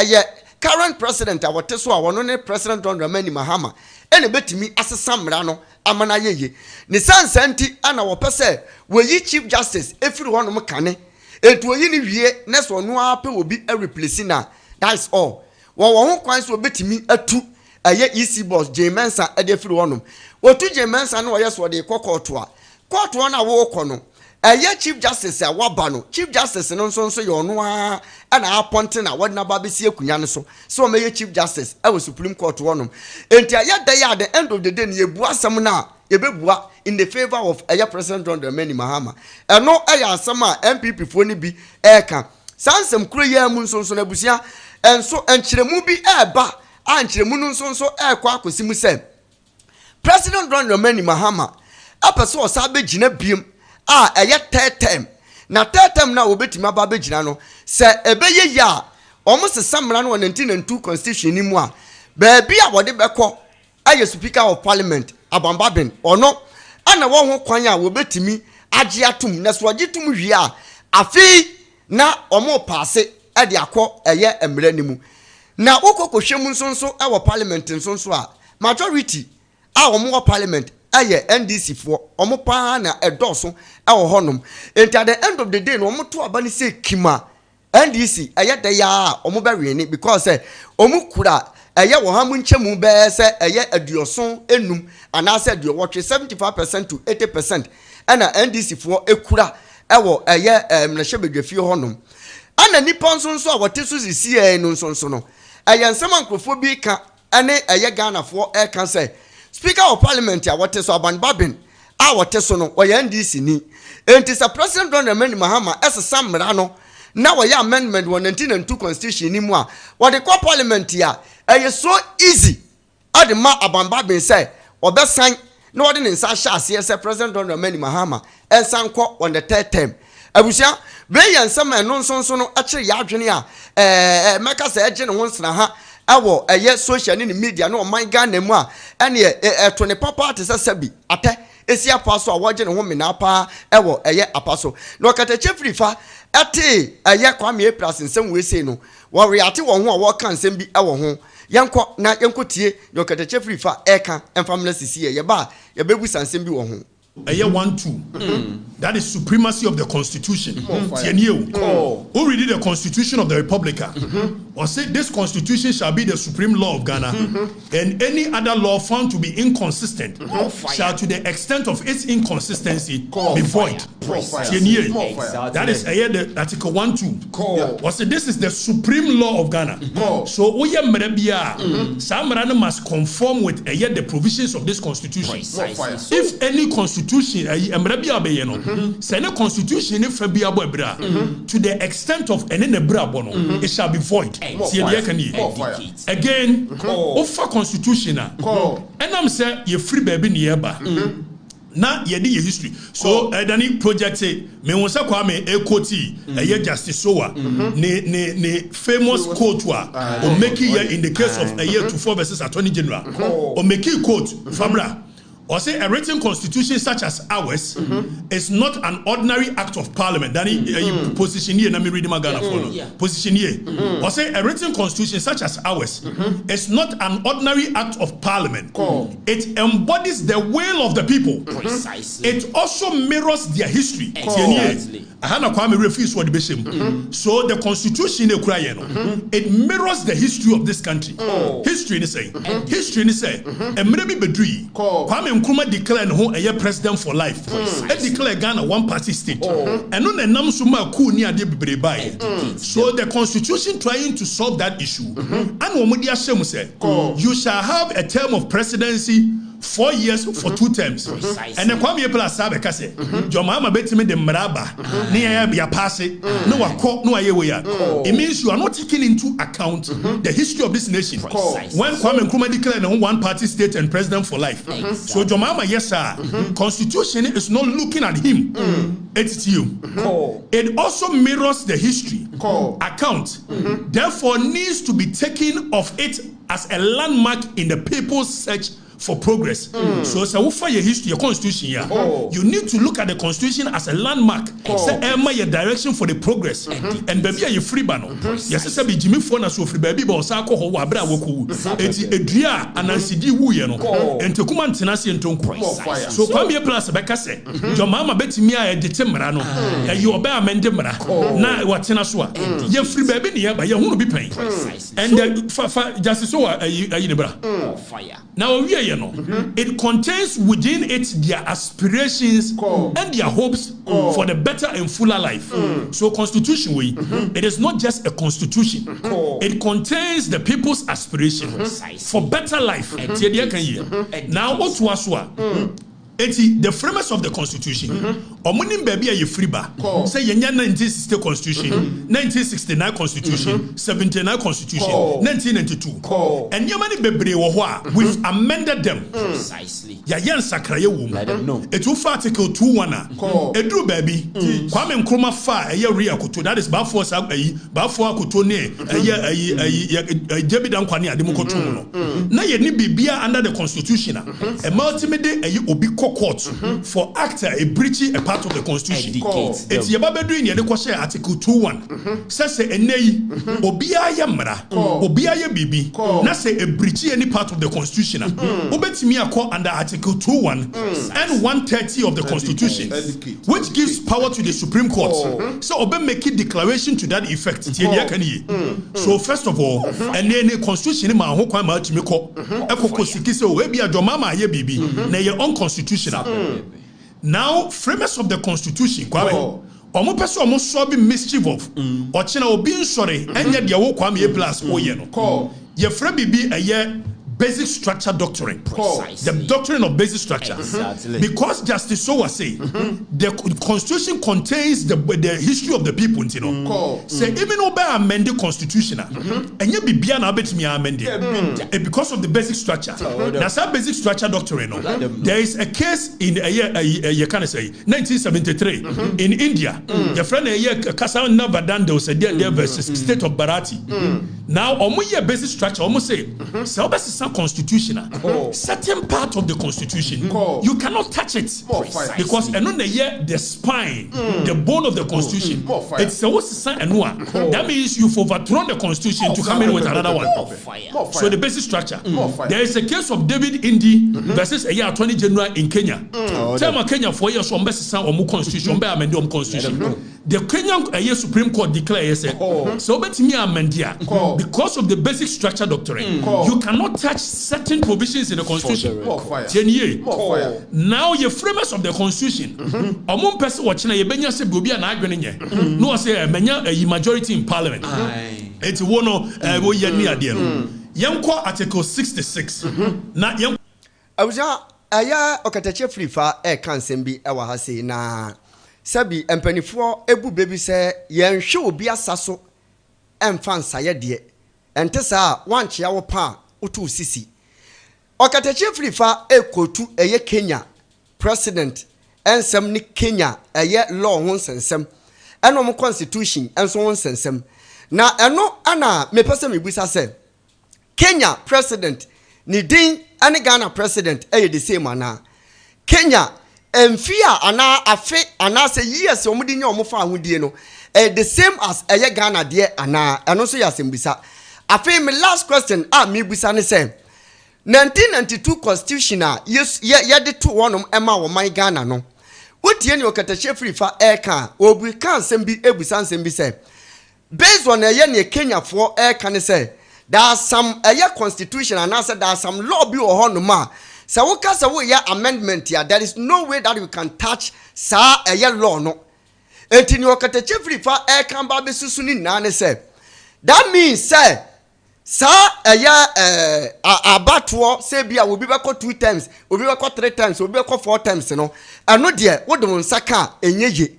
Speaker 4: current president awote so awono ne President John Dramani Mahama ene betimi asesa mra no amana yeye ne sansenti ana wo pese we Chief Justice efiri hono kane etu oyi ni wie ne so no ape obi replace na that's all wo ho kwan so betimi atu aye EC boss Jemensa e de efiri hono otu Jemensa no ye so de kokoto a koto na wo kono Chief Justice a wabano Chief Justice no so yo no a na appointing na wadna ba be sie akunya ne so me Chief Justice e was Supreme Court wonom enti aye day at the end of the day ne yebu asam na ye bebua in the favor of President John Dramani Mahama eno asam a MPP fo ni bi eka sansem kuro ya mu nso na busia enso enkyeremu bi eba ankyeremu no nso ekwa akosimu se President John Dramani Mahama apeso osabe gina biem third term na third term na obetima ba begina no se ebeye ya omo sesamra no 1902 constitution ni mu a baabi a wode beko speaker of parliament abambaben ono ana wo ho kwan a wobetimi age atum na so age tum hwie a afi na omo paase de akọ emre ni mu na ukokohwem nsonso wo parliament nsonso a majority a omo parliament NDC for omo pa na edoso ewo honom enti at the end of the day no omo to abani say kima NDC de ya omo be we ni because omo kura wo hamu nchemu be se aduoson enum ana se aduowotwe 75% to 80% ana NDC for ekura ewo mnahye bedwafie honom ana nipa nsonso a wote so sisi no nsonso no nsem ankrofo bi ka ane Ghana for can say Speaker of Parliament ya wote so abanbabin a wote so no we NDC ni enti sa President John Dramani Mahama esesa mra no na we amendment 1902 constitution ni mu a wo de ko parliament ya so easy adema abanbabin say obesan na wo de nsa hya ase say President John Dramani Mahama ensan ko on the third term abusia be yansam no nsonso no akire ya adwene a meka say eje ne ho nsna ha awo social ni media no man Ghana mu a ene to ne papa te sabi ate esi apaso a woje ne ho mena pa ewo apaso no Okatakyie Afrifa ate Kwame Prez nsem we sei no wo reate wo ho a wo kan nsem bi ewo ho yenko na yenko tie no Okatakyie Afrifa eka enfamle sisi ye ba ye bebu sansem bi wo ho
Speaker 1: 1-2. That is supremacy of the constitution. Who read the constitution of the Republic? or say this constitution shall be the supreme law of Ghana, and any other law found to be inconsistent shall, to the extent of its inconsistency, be void. That is the Article 1-2. Or say this is the supreme law of Ghana. So Oya Mrebia, Samrana must conform with the provisions of this constitution. If any constitution, Mrebia Beyeno, say no constitution if Fabia Bebra, to the extent of any Nebrabono, it shall be void. Again, offer constitution, and I'm saying you free baby nearby. Na yedi ye history. So Dani project me wonsa kwa me ekoti ye Justice Sowa ne famous quote wa o make here in the case of a year 24 versus Attorney General o make quote Fabra or say a written constitution such as ours is not an ordinary act of parliament. Dani position here na me read my Ghana follow. Position here. Or say a written constitution such as ours is not an ordinary act of parliament. It embodies the will of the people. Precisely. It also mirrors their history. So the constitution it mirrors the history of this country. History is saying. History is saying. Nkrumah declared who a president for life. It declared Ghana one party state. And on the Namsuma ku ni ade bebre bai. So the constitution trying to solve that issue. And Omodia Shemu said, you shall have a term of presidency 4 years for 2 terms. And the Kwame Plus Sabe say, John Mahama betime the Mraba, near ya pass it, no akọ, no ayeweya. It means you are not taking into account the history of this nation. When Kwame Nkrumah declared one party state and president for life. So John Mahama, yes sir, constitution is not looking at him. It's you. It also mirrors the history account. Therefore needs to be taken of it as a landmark in the people's search for progress. So we for your history, your constitution here. You need to look at the constitution as a landmark. Say your direction for the progress. And baby are you free bano. Yes, say be Jimmy Fona so free baby but sa ko ho wa bra woku. Eti edua anansidi wu ye no. Enti kuma ntenase entonku. So Kwame Plus be ka say, your mama betimi a edete mra no. You obe amende mra. Na watena so a. Ye free baby ne ba ye hunu bi pen. And Justice so ayi ne bra. Fire. Now we it contains within it their aspirations and their hopes for the better and fuller life. So constitution it is not just a constitution. It contains the people's aspirations for better life. Now what was the framers of the constitution omunim baby aye free ba say yenya 1960 constitution 1969 constitution 79 constitution 1992 and yemani bebre wo ho a we've amended them precisely ya yen sakraye wo mu it will for article 21 a edru baby Kwame Nkrumah fa eye real koto that is bafo sa ayi bafo akoto ne eye jebi dan kwane ade mu koto mu no na ye ni bibia under the constitution a multimede ayi obi court for actor a breaching a part of the constitution. It's Yababe doing the article 2:1. Says enei obia yamra obia ye bibi na say a breaching any part of the constitution. Obetimi akọ under article 2:1 and 130 of the constitution, which gives power to the Supreme Court. So obe make a declaration to that effect. So first of all, and then the constitution ma ho kwan ma timi ko ekoko sikise o e bia jomama ye bibi na ye unconstitutional. Now, framers of the constitution, Kwame, omo person omo so be mischief of or china obi sorry enya dia wo Kwame Plus oye no ye fra bibi eye basic structure doctrine. The doctrine of basic structure. Exactly. Because Justice Sowa say the constitution contains the history of the people, you know. Say even obey amend the constitution and you be na betimi amend it because of the basic structure. That's a basic structure doctrine. There is a case in you can say 1973 in India. Your friend Kassan Navadando said there versus state of Bharati. Now omo basic structure almost say constitutional certain part of the constitution you cannot touch it because the spine the bone of the constitution it's that means you've overthrown the constitution to come in with another one. So the basic structure there is a case of David Indi versus a year Attorney General in Kenya. Tell Kenya 4 years on constitution constitution. the Kenyan Supreme Court declares so because of the basic structure doctrine, you cannot touch certain provisions in the Constitution. Now, your framers of the Constitution, among person watching a Benya se Bobia and Agrenin, no say a majority in Parliament. It's one of Yanko Article 66. Not young.
Speaker 4: I was aya Okatakyie Afrifa can sembi ewa hase na sabi empanifo ebu baby say yen hwe obi asaso emfa nsaye de ente sa wanche ya wo pa otu sisi Okatakyie Afrifa ekotu eye Kenya president ensem ni Kenya eye law ho nsensem eno mo constitution enso ho nsensem na eno ana mepese mebusa se Kenya president ni din ane Ghana president the same ana Kenya emfia ana afe ana say years omudi nya omofa ahudie no the same as Ghana de ana eno so ya sembisa afe me last question me busa ne say 1992 constitution yes ye de to wonom ema wo man Ghana no wotie ne Okatakyie Afrifa ka obu kan sembi ebusa sembi say based on ne Kenya for kan ne say there's some constitution and answer there's some law be or honoma. So we can say amendment here. There is no way that we can touch sa law no. Enti ni Okatakyie Afrifa can ba be susuni nane say. That means say sa abatwo say bia we be ko 2 times, we be ko 3 times, we be ko 4 times no. Ano de wo de nsaka enyeje.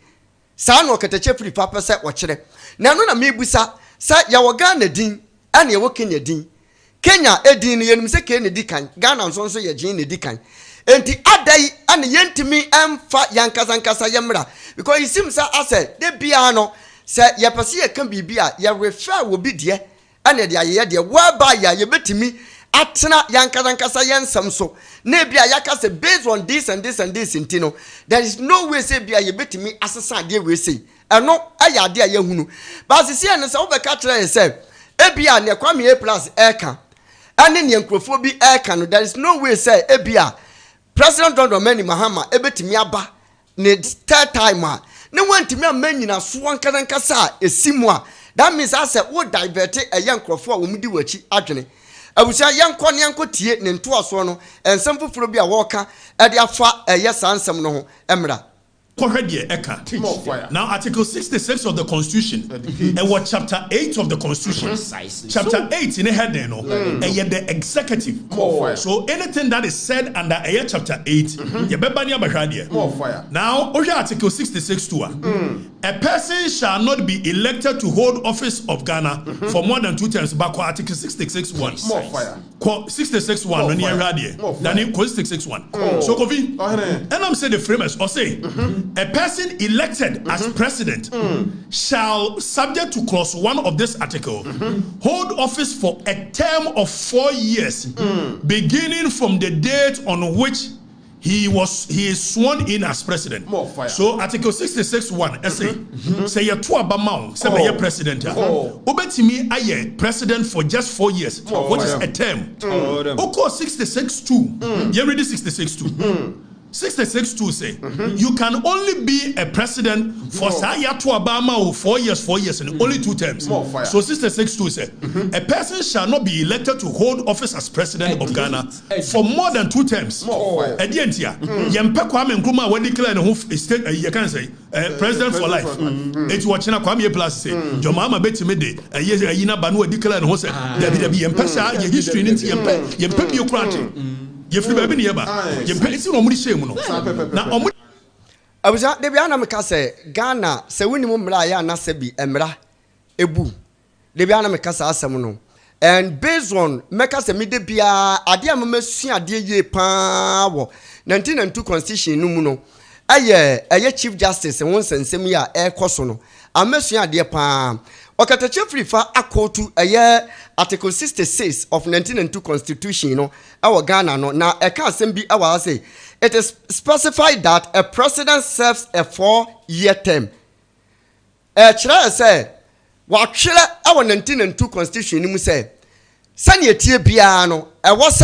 Speaker 4: Sa no Okatakyie Afrifa pese wo kire. Na no na mebusa sa ya wo Ghana din and ye Kenya din Kenya edin yenum se Kenya dikan Ghana nso ye gin ne dikan enti adai and yentimi emfa yankasa yemra because it seems as de bia no se ye pese ye kan bibia ye refer wo bi de and ye de whereby ye betimi atena yankasa yensam so na bia yakase based on this and this and this intino there is no way say bia ye betimi asesa de we say eno ayade ye hunu but se se ne se wo be ka kire say ebia ne kwame plus eka ane ne nkrofo bi eka no there is no way say ebia president John Mahama ebetimi aba ne third time ne wantimi amanyina so wankasa esimu a that means I say wo divert nkrofo a wo mudi wachi adwene abusia yanko ne yanko tie ne nto aso no ensem foforo bi a wo ka e de afa sansem no ho emra.
Speaker 1: Now, Article 66 of the Constitution, and what chapter 8 of the Constitution, chapter 8 in the head, and the executive. So anything that is said under chapter 8, now, Article 66 too. A person shall not be elected to hold office of Ghana for more than 2 terms. Back Article 66(1). 66(1) when you read here, then 66(1). So, Kofi, and I'm saying the framers or say. A person elected as president shall, subject to clause 1 of this article, hold office for a term of 4 years, beginning from the date on which he is sworn in as president. So Article 66(1) say you to abamount say be president. Obetimi aye president for just 4 years, which is a term. Oko 66(2). You read 66(2). 66(2) say you can only be a president for Sayatu Obama 4 years and only 2 terms. So 66(2) say a person shall not be elected to hold office as president of Ghana for more than 2 terms. Edientia yempe Kwame Nkrumah when declare no state you can say president for life. It's watching a Kwame plus say your mama betime de yina banu declare no say there be yempe sa ye history nti yempe biokrati. Yefri baby nieba yempe isi no muri shame no na omu
Speaker 4: abuja de bia na meka se Ghana se wonimu mra ya na se bi emra ebu de bia na meka sa asem no and based on meka se me de bia ade amasu ade ye pa wo 1992 constitution no mu no aye chief justice won sensem ya ekoso no amasu ade pa Okatakyie Afrifa akotu article 66 of 1992 constitution no our Ghana no na eka asem bi awa say it is specified that a president serves a 4-year term. Chere say wa twere our 1992 constitution ni mu say sane etie bia no was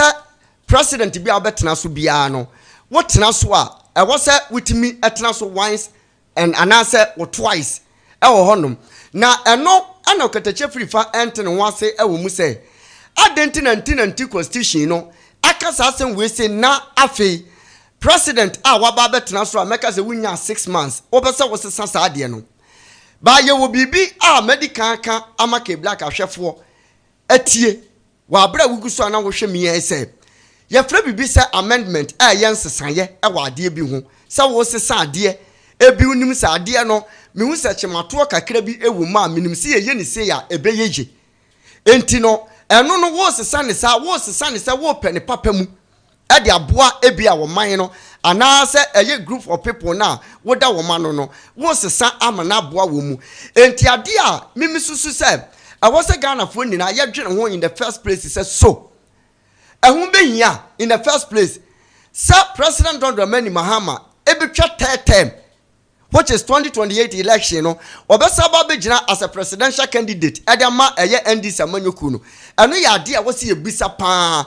Speaker 4: president bia obetena so bia no wotena so a was witimi etena so once and anase twice honum na eno ana Okatakyie Afrifa ente ne ho ase ewo mu se identity constitution no akasa asem we say na afi president waba betena so ameka se wunya 6 months obesa wo sesa sa ade no ba ye wo bibi medical kan amaka black ahwefo atie wa bra wugu so na wo hwe miye se ye fra bibi se amendment ye nsesaye wa ade bi ho se wo sesa ade ebi unim sa ade no me hu se chemato kakra bi ewu ma minim se ye ni se ya ebeyeje enti no eno no wo sesa ne sa wo pene papa mu ade aboa ebi a wo man no ana se eye group of people na wo da wo man no wo sesa amana aboa wo mu enti ade a mimi susu se awose Ghana fo nyina ye dwene ho in the first place se so ehun behia in the first place sir President Mahama ebetwa third term which is 2028 election no obesa ba begina as a presidential candidate edema eye NDC amanyoku no eno ya ade a wose ye bisa pa.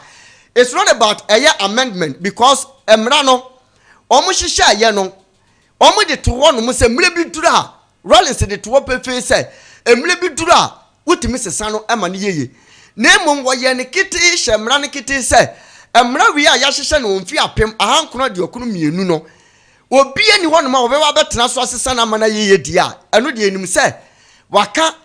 Speaker 4: It's not about a amendment because emra no omo hihye aye no omo de to wo no mo se mre bi dura Rollins de to wo pefe se emre bi dura wotimi sesa no ema ne yeye na emom wo ye ne kiti hye emra ne kiti se emra wi a ya hihye no mfi apem ahankono de okunu mienu no obi ani ho no ma obeba betena so asesa na mana yeye dia eno de enim se waka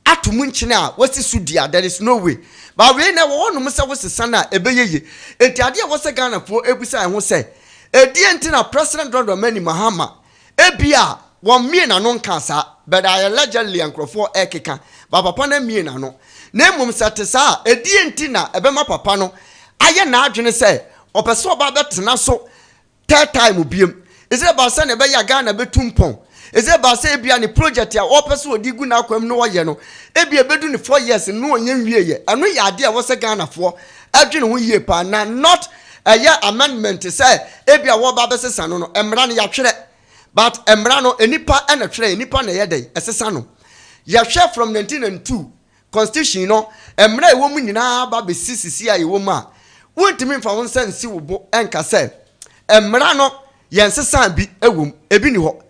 Speaker 4: atomu nchine a wasi sudia there is no way ba we na wo no mse wo sesa na ebeyeye enti ade a wo se Ghana fo ebusa ho se edi enti na President Mahama ebia wo mie na no nka sa but I allegedly ankrofo ekeka ba papa na mie na no na emum satesa edi enti na ebema papa no aye na adwene se opese oba betena so third time biem eze ba se na ebeya Ghana betumpon eze ba se ebia ni project ya opese odigu na akwam no woye no ebia bedu ni 4 years no onye wieye ano ya ade a wo se Ghana fo adwene ho yie pa na not aya amendment say ebia wo ba besesa no emra no ya twere but emra no enipa ena twere enipa na ye dey esesa no ya hwe from 1992 constitution no emra ewo mu nyina ba be sisi a ewo ma wontimi mfa won sense wo bo enka say emra no ye nsesa bi ewom ebi ni ho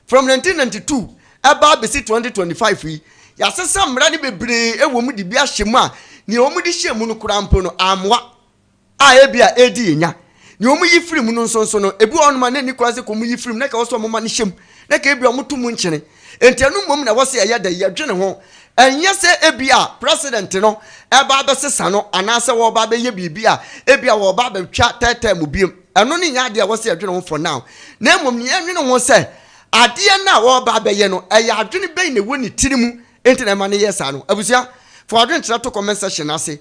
Speaker 4: from 1992 aba be 2025 ya sesa mra ni bebre ewom di bi ahyemu a ni omu di hyemu no kurampo no amwa a ebia edi nya ni omu yi firim no nso no ebi onu ma na ni kwase komu yi firim na ka woso mo ma ne hyem na ka ebia omutum nkyene enti anu mom na wose ya da ya dwene ho enye se ebia president no eba be sesa no anase wo ba be ye bibia ebia wo ba be twa tete mu biem anu ni nya de wose ya dwene ho for now na mom ni enwene ho se ade na wo ba be ye no eya adwene be ne woni tirimu enti na ma ne yesa no abusia for adwene tira to comment section ase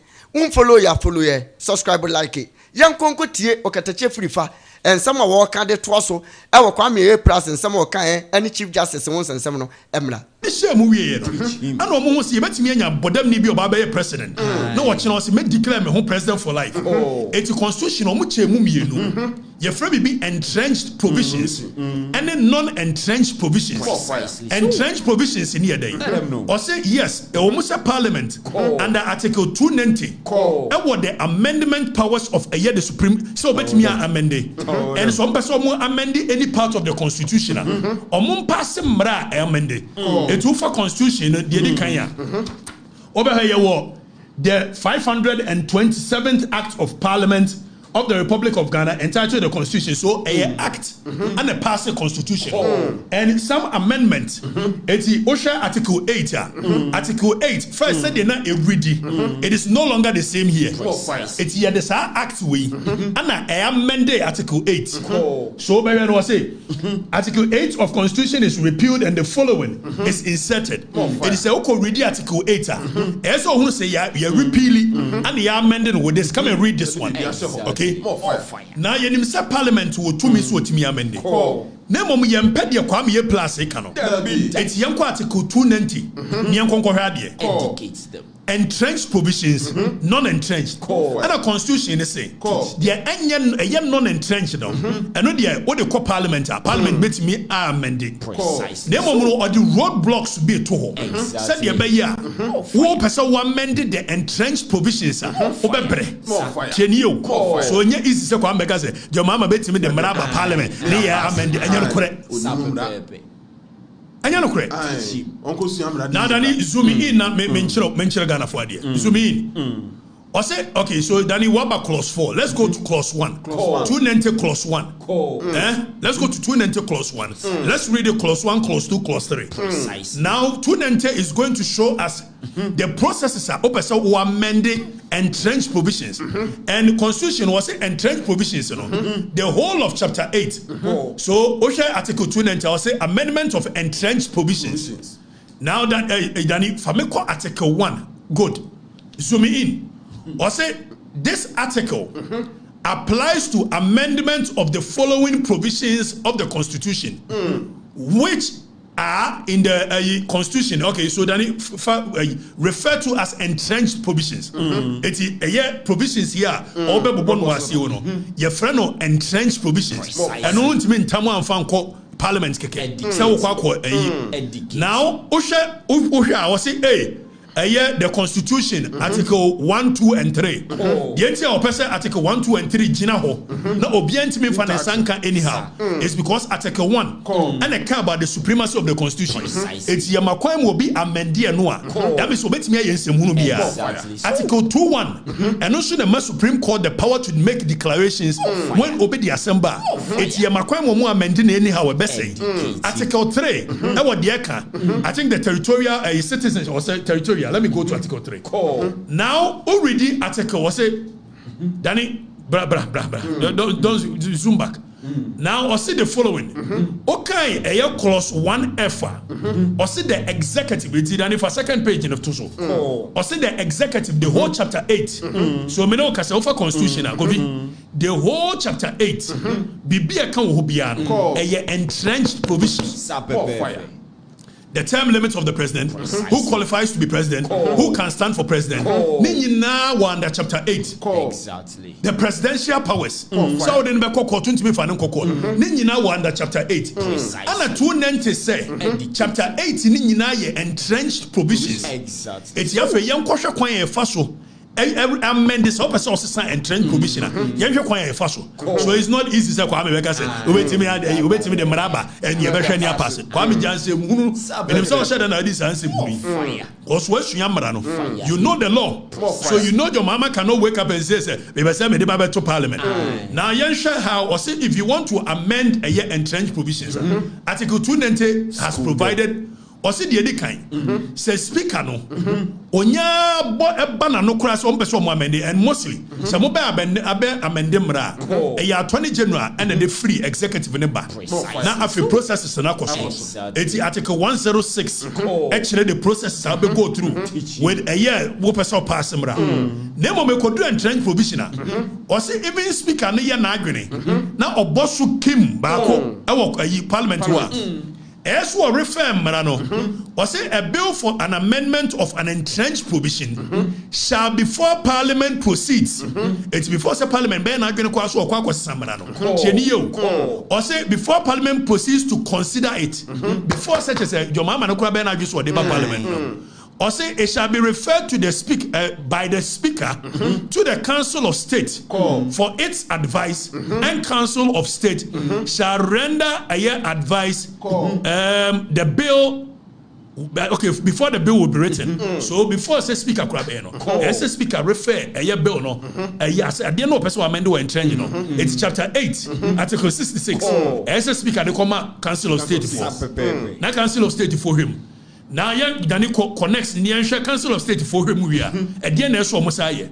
Speaker 4: follow ya subscribe like it yankonko tie Okatakyie Afrifa ensama wo ka de to so e wo kwa me Prez ensama wo ka ani chief justice won sensem no emra
Speaker 1: ehye mu wiye no ana omo ho se yebetimi anya bodam ni bi oba be president no wo chena o se me declare me ho president for life eti constitution omo chemu mienu ye fra bi entrenched provisions and non-entrenched provisions entrenched provisions in here day or say yes e omo say parliament under article 290 e what the amendment powers of a year the supreme so betimi amende and some person mo amend any part of the constitution omo pass mra amende etu for constitution the kan ya over here the 527th act of parliament of the Republic of Ghana entitled the Constitution, so a act and a passed constitution and some amendment. It's OSHA Article 8. Article 8 first said not every it is no longer the same here. It's here the act we and I amended Article 8. So baby was say Article 8 of Constitution is repealed and the following is inserted. It is a read Article 8. As who say you repeal and you amended with this. Come and read this one. Okay. Now you need to parliament will to me so to me amende. Na mom yempe de kwa me plus e kano. It's yanko article 290. Me yanko hwa de.
Speaker 2: Indicates them.
Speaker 1: Entrenched provisions, non-entrenched. And a constitution is saying, they are non-entrenched. And no, what they call parliament, parliament makes me amended. Precisely. They or the roadblocks be to home. Said the Bayer, who person amended the entrenched provisions. Chenio. So when you is the one because your mama bet me the Maraba parliament, they are amended and you're correct. anya no correct
Speaker 3: Uncle Siamra
Speaker 1: now Danny zoom in na menchiro Ghana for there zoom in I say okay so Danny what about clause 4 let's go to clause 1 290 clause 1 let's go to 290 clause 1 let's read the clause 1 clause 2 clause 3 now 290 is going to show us the processes are open so we amending entrenched provisions and constitution was entrenched provisions the whole of chapter 8 so OSHA article 290 I say amendment of entrenched provisions now that Danny fameko article 1 good zoom in I say this article applies to amendment of the following provisions of the constitution which are in the constitution okay so then refer to as entrenched provisions it provisions here obebobon wase no ye friend no entrenched provisions and no ntimi ntamo amfa nko parliament keke say wo kwakọ now ohwe a wo say the constitution article 1 2 and 3 yenti a opese article 1 2 and 3 gina ho na obianti me fa na sanka anyhow it's because article 1 and a care about the supremacy of the constitution it's your makwan will be amended no that means obetimi ayensem hunu bia article 2 1 and also the supreme court the power to make declarations when obey the assembly it's your makwan mo amended anyhow we say article 3 e what the eka I think the territorial citizens or territorial let me go to article 3 now already article was say Danny don't zoom back now I see the following okay clause 1F or see the executive Danny for second page in the tuso or see the executive the whole chapter 8 so me know kase over constitution the whole chapter 8 bibia kan wo bia no entrenched provisions the term limits of the president, who qualifies to be president, who can stand for president. Ninyina wanda chapter 8.
Speaker 2: Exactly.
Speaker 1: The presidential powers. So then be court to me fanan kokko. Ninyina wanda chapter 8. Ana 290 say chapter 8 ninyina ye entrenched provisions.
Speaker 2: Exactly.
Speaker 1: It's yafe yan kwhwe kwan ye fa so. Amend this up as also entrenched provision. So it's not easy to say Kwame say wait me the maraba and you better near pass. Kwame Janse munu and himself said that this answer you know the law. So you know your mama cannot wake up and say maybe say me dey to parliament. Now yensha how or say if you want to amend a year entrenched provisions article 290 has provided or see the kind say speaker no onya bo eba na no kura so mpeso mo amende and mostly say mo be amende mra e ya attorney general and the free executive ne ba na afi processes na koso eti article 106 actually the processes have be go through with a year wo person pass mra na mo me kodu entrenched provision or say even speaker no ye na adwene na obosu kim ba ko e wo parliament wa as we refer Marano, or say a bill for an amendment of an entrenched provision shall before Parliament proceeds. It's before the Parliament be na gene kwaso okwa Samarano. Or say before Parliament proceeds to consider it. Before such as your mama no kwa be na just what Parliament. Or say it shall be referred to the by the speaker to the Council of State for its advice, and Council of State shall render a year advice. The bill. Okay, before the bill will be written. So before say speaker as a speaker refer a year bill no. Yes, I didn't know person amend and change It's chapter 8, article 66. As a speaker they come Council of State for. Now Council of State for him. Now young Danny connects the Ansha Council of State for him we are. Again there's almost a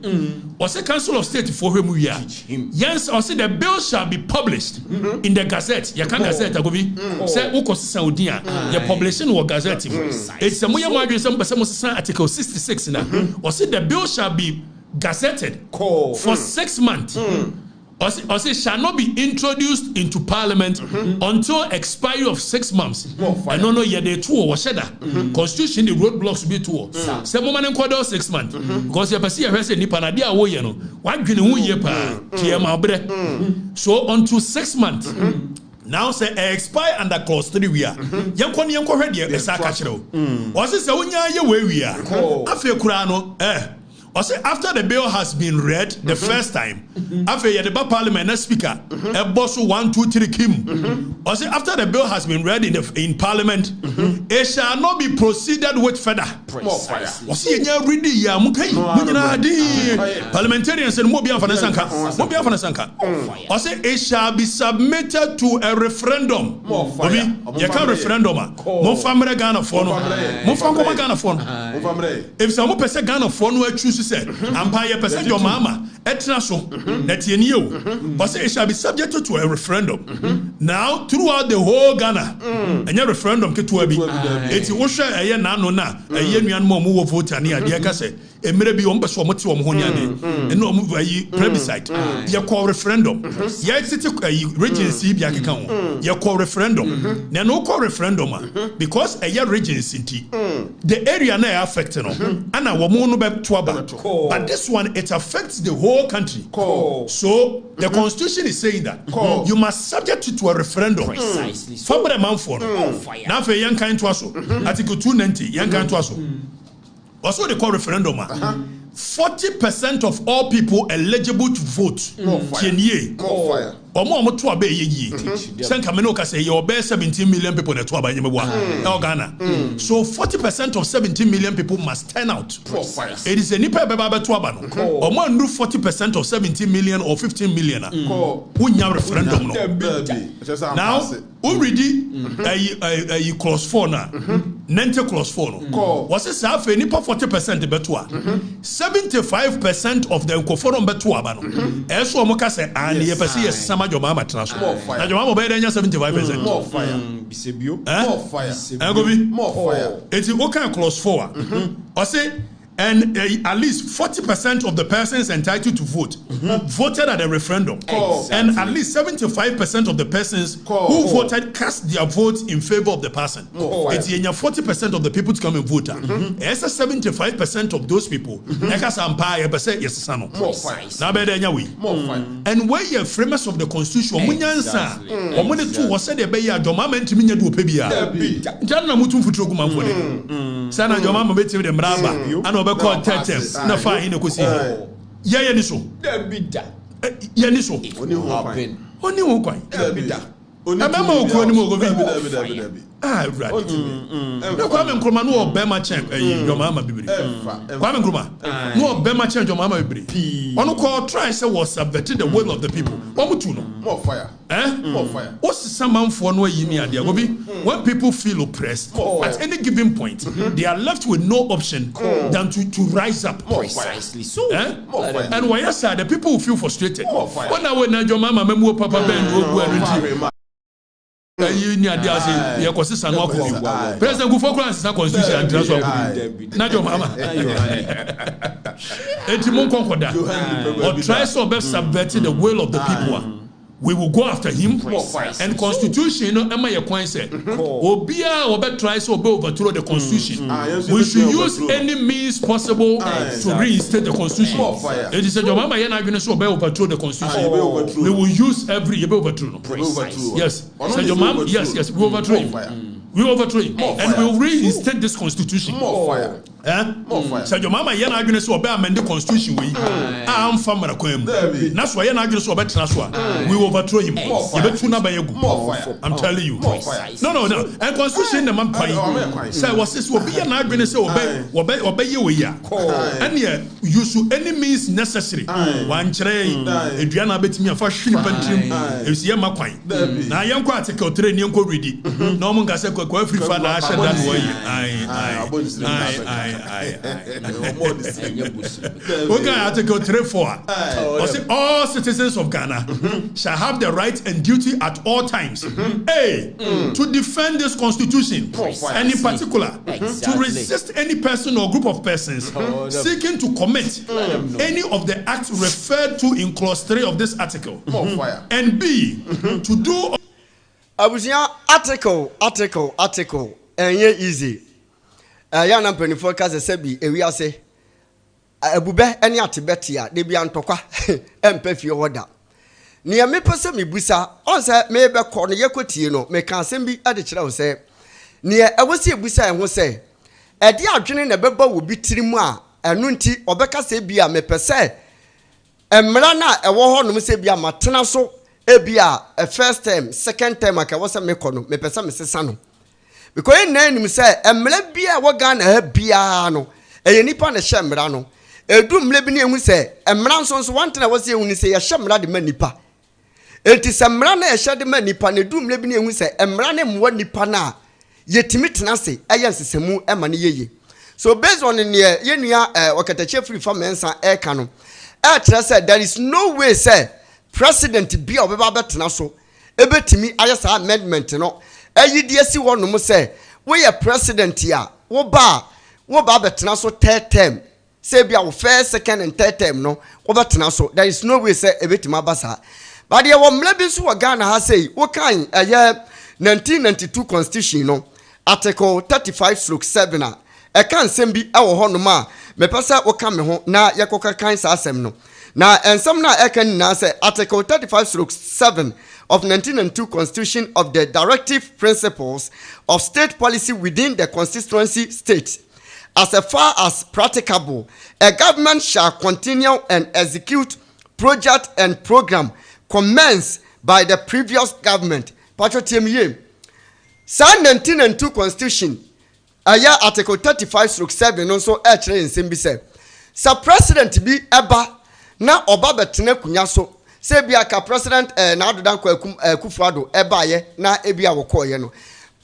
Speaker 1: or say Council of State for him we are. Yes, or say the bill shall be published in the Gazette. You can Gazette agobi. Say Uko Saudia. The publishing or Gazette. It's a moya margin some article 66 now. Or say the bill shall be gazetted for 6 months. Or say shall not be introduced into Parliament until expiry of 6 months. I don't know yet they two or sheda. Constitution the roadblocks will be two. Some woman in 6 months. Because you see a say nipa na dia wo ye no. One green who ye pa bre. So until 6 months. Now say expire under clause 3 we are. Yankon hwede e sa ka kire o. O say unya ye we are. Afi kura no Or say after the bill has been read the first time, after the parliament and speaker, a boss 1, 2, 3 Kim. Or say after the bill has been read in parliament, it shall not be proceeded with further.
Speaker 2: Precisely.
Speaker 1: Or say ready ya mukai, parliamentarians and Mobia Fanasanka. Or say it shall be submitted to a referendum. You can't referendum. Mo family Ghana phone. Mo family Ghana phone. If some person Ghana phone will choose to say, Empire percent your mama, etna so, that you but say it shall be subjected to a referendum. Now, throughout the whole Ghana, and your referendum to be it's Usha, a year nano na, a year more vote and near Diacase, a maybe on Baswamati or Moniani, and no move a plebiscite. You call referendum. Yes, it's a regency, you call referendum. Now, no call referendum because a year regency, the area now affected, and our mono but this one, it affects the whole country. So the constitution is saying that you must subject it to a referendum.
Speaker 2: Precisely.
Speaker 1: For the man for now for young kind to us, Article 290, young kind to us. Also, they call referendum. 40% of all people eligible to vote. Omo to abe ye. Senka menoka say you obey 17 million people that to abe Ghana. So 40% of 17 million people must turn out. It is a nipa beba to abano. Omo ndu 40% of 17 million or 15 million. Unya referendum no. Now, already a clause 4 na. Nente clause 4 no. Was it say nipa 40% betua. 75% of them ko forum betua abano. Eso omo ka say and ye pese yes sama your mama transfer. Now your mama be 75%. More fire. More fire. More fire. It's okay clause 4. I say and at least 40% of the persons entitled to vote voted at a referendum. And at least 75% of the persons who voted cast their votes in favor of the person. It's 40% of the people to come and vote. It's 75% of those people. Yes, and where you framers of the constitution, called Tetem, na fine in the Kusi. Yaniso, Yaniso, only one quite. Ah, right. No, Kwame Nkrumah no Bema change your mama bibiri. Kwame Nkrumah no Bema change your mama bibiri. Ono call try say was subverted the will of the people. Omutu no. More fire. More fire. What's some man for no yimi adia go be? When people feel oppressed at any given point, they are left with no option than to rise up.
Speaker 2: Precisely so.
Speaker 1: And why yes, the people who feel frustrated. When I went your mama memo papa ben go you near the Azi, your constitution. President Gufokran is not constitution and transfer. Not your mama. Etimon Concorda or tries to best subverting the will of the people. We will go after him. And constitution, Emma Yaquine said, Obia or bet tries to overthrow the constitution. We should use any means possible to reinstate the constitution. It is a job, Mama Yana going to overthrow the constitution. We will use every overthrow. Yes. So your mom, yes, we overthrow him. We overthrow him. And we will reinstate this constitution. So your mama yana going to amend the constitution. I'm from Marakwem. That's why yana going to transfer. We overthrow him. I'm telling you. No. And constitution the man say was this will be an argument say obey you here. And yeah, use any means necessary. One train, Adriana bet me a first ship and trim. It's Yama Quine. Now young article train young ready. No one can say Afrifa that way. Okay, Article 3.4. All citizens of Ghana shall have the right and duty at all times to defend this constitution and in particular to resist any person or group of persons seeking to commit any of the acts referred to in clause 3 of this article. And B, to do article and yeah easy. Yana penifo kaze sebi ewiase abube eni atebetia de bia ntokwa empefie hoda ne ya mepese mebusa on se mebe ko ne yekotie no me kan asem bi ade kire wo se ne ewose ebusa ho se ede adwene na beba wo bi tirimu a
Speaker 4: enunti obeka se bia mepese emra na ewo ho no se bia matena so ebia first term second term aka wo se mekono mepese mesesa no because in nanim say emra bia wo ga na ha bia no eye nipa na hye emra no edu mle bi na ehu say emra nso wante na wo se ehu ni say ya hye emra de manipa enti se emra na ya hye de manipa na edu mle bi na ehu say emra na mwa nipa na yetimi tena se eye nsesemu ema ne yeye. So based on the yenua Okatakyie Afrifa mensa ekano there is no way say president be obeba betena so ebetimi ayesa amendment no ayidi asi wono mo say we ye president ya wo ba betena so third term say bia wo first second and third term no wo betena so there is no way say ebetimi abasa but ye wo mla bi so wo Ghana ha say wo kan 1992 constitution no article 35/7 I can't send be our honoma. Me pasa oka me ho na yakoka kan sa asem no. Na ensam na eken na say article 35/7 of 1992 Constitution of the Directive Principles of State Policy within the constituency state. As far as practicable, a government shall continue and execute project and program commenced by the previous government. Patriotism ye. Sa 1992 Constitution aya article 35/7 no so e kire nsem bi se sa president bi eba na oba betena kunya so se bia ka president na adodan kwa kufuado eba ye na ebia wokoye no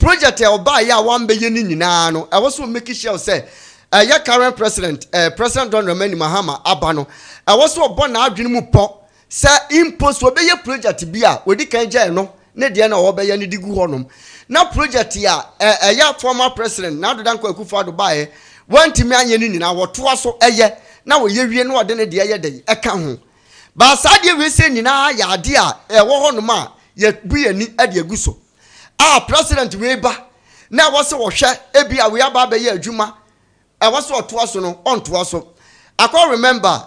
Speaker 4: project e oba ye a wambe ye ni nyina no e wo so make sure say aya current president president John Dramani Mahama aba no e wo so obo na adwene mu po se impose obe ye project bi a odi kan gye no ne de na oba ye ni digu honom na project ya ya former president na do dan kwa kufuado bae wantimi anye ni nyina woto so eye na wo ye wie no ode ne de eye de eka ho ba sa de we se nyina ya ade a wo honom a ye bu yani ade aguso president we ba na wo se wo hwe ebi a we aba ba ye adwuma wo se woto so no onto so I can remember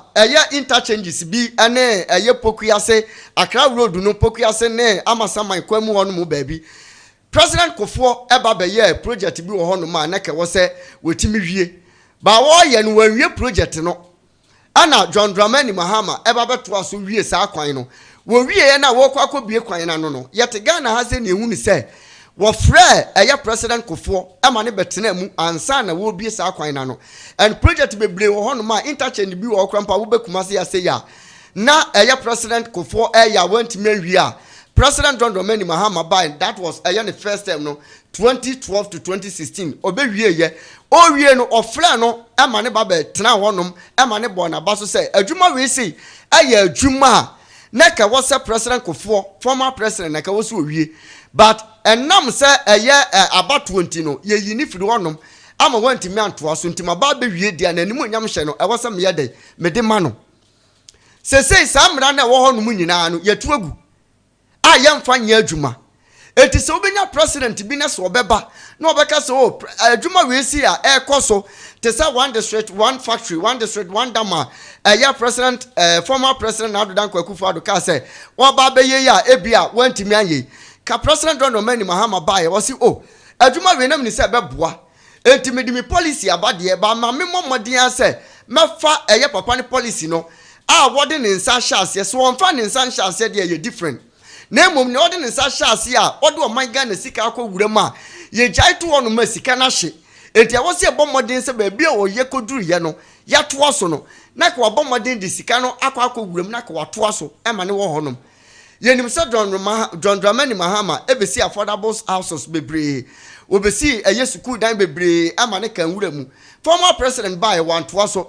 Speaker 4: interchanges bi ane Pokuase Accra road no Pokuase ne Amasaman kwamu hono mu baby President Kofo eba be ye project bi wo hono ma na ke wo se wetimi wie ba wo ye no wanwie project no ana John Dramani Mahama eba beto aso wie sa kwan no wo wie ye na wo kwa bie kwan na no yete Ghana ha se ne ehu ni se wo frɛ president Kofo ema ne betena mu ansa na wo bie sa kwan na no and project bebre wo hono ma interchange bi wo krampa wo bekuma se ya se ya na president Kofo ya wantimi awie a President John Dramani Mahama by that was the first time no 2012 to 2016 obewie ye o wie no ofra no ema ne ba betena honom ema ne bo na ba so say adwuma we sei adwuma na ka wo se president Kofo former president na ka wo so wie but enam say about 20 no ye yini firi honom ama wantimi anto aso ntima ba be wie dia na nimu nyam hye no e wo se me yede me de ma no sesei samra na wo honom nyina no ye tuagu yamfa nya adwuma eti se obenya president bi na so obeba na obeka se adwuma we si a ekoso te say one district one factory one district one dama president former president na adodan kwakufu adoka say oba be ye ya ebia wantimi anye ka president John Dramani Mahama bae wo si adwuma we na me se beboa enti me di me policy abade ba ma me momodin ase mefa papa ne policy no wode ne nsa hye so wonfa ne nsa hye de ye different na mom ne ode ne nsa hye a ode o man Ghana sika akowura ma ye jai to ono ma sika na hye enti wo se bomodin se ba bia o ye koduru ye no ya to aso no na ka bomodin de sika no akowura na ka wa to aso e ma ne wo honom ye nim se John Dramani Mahama ebesi affordable houses bebre obesi school dan bebre ama ne kan wura mu former president by one to aso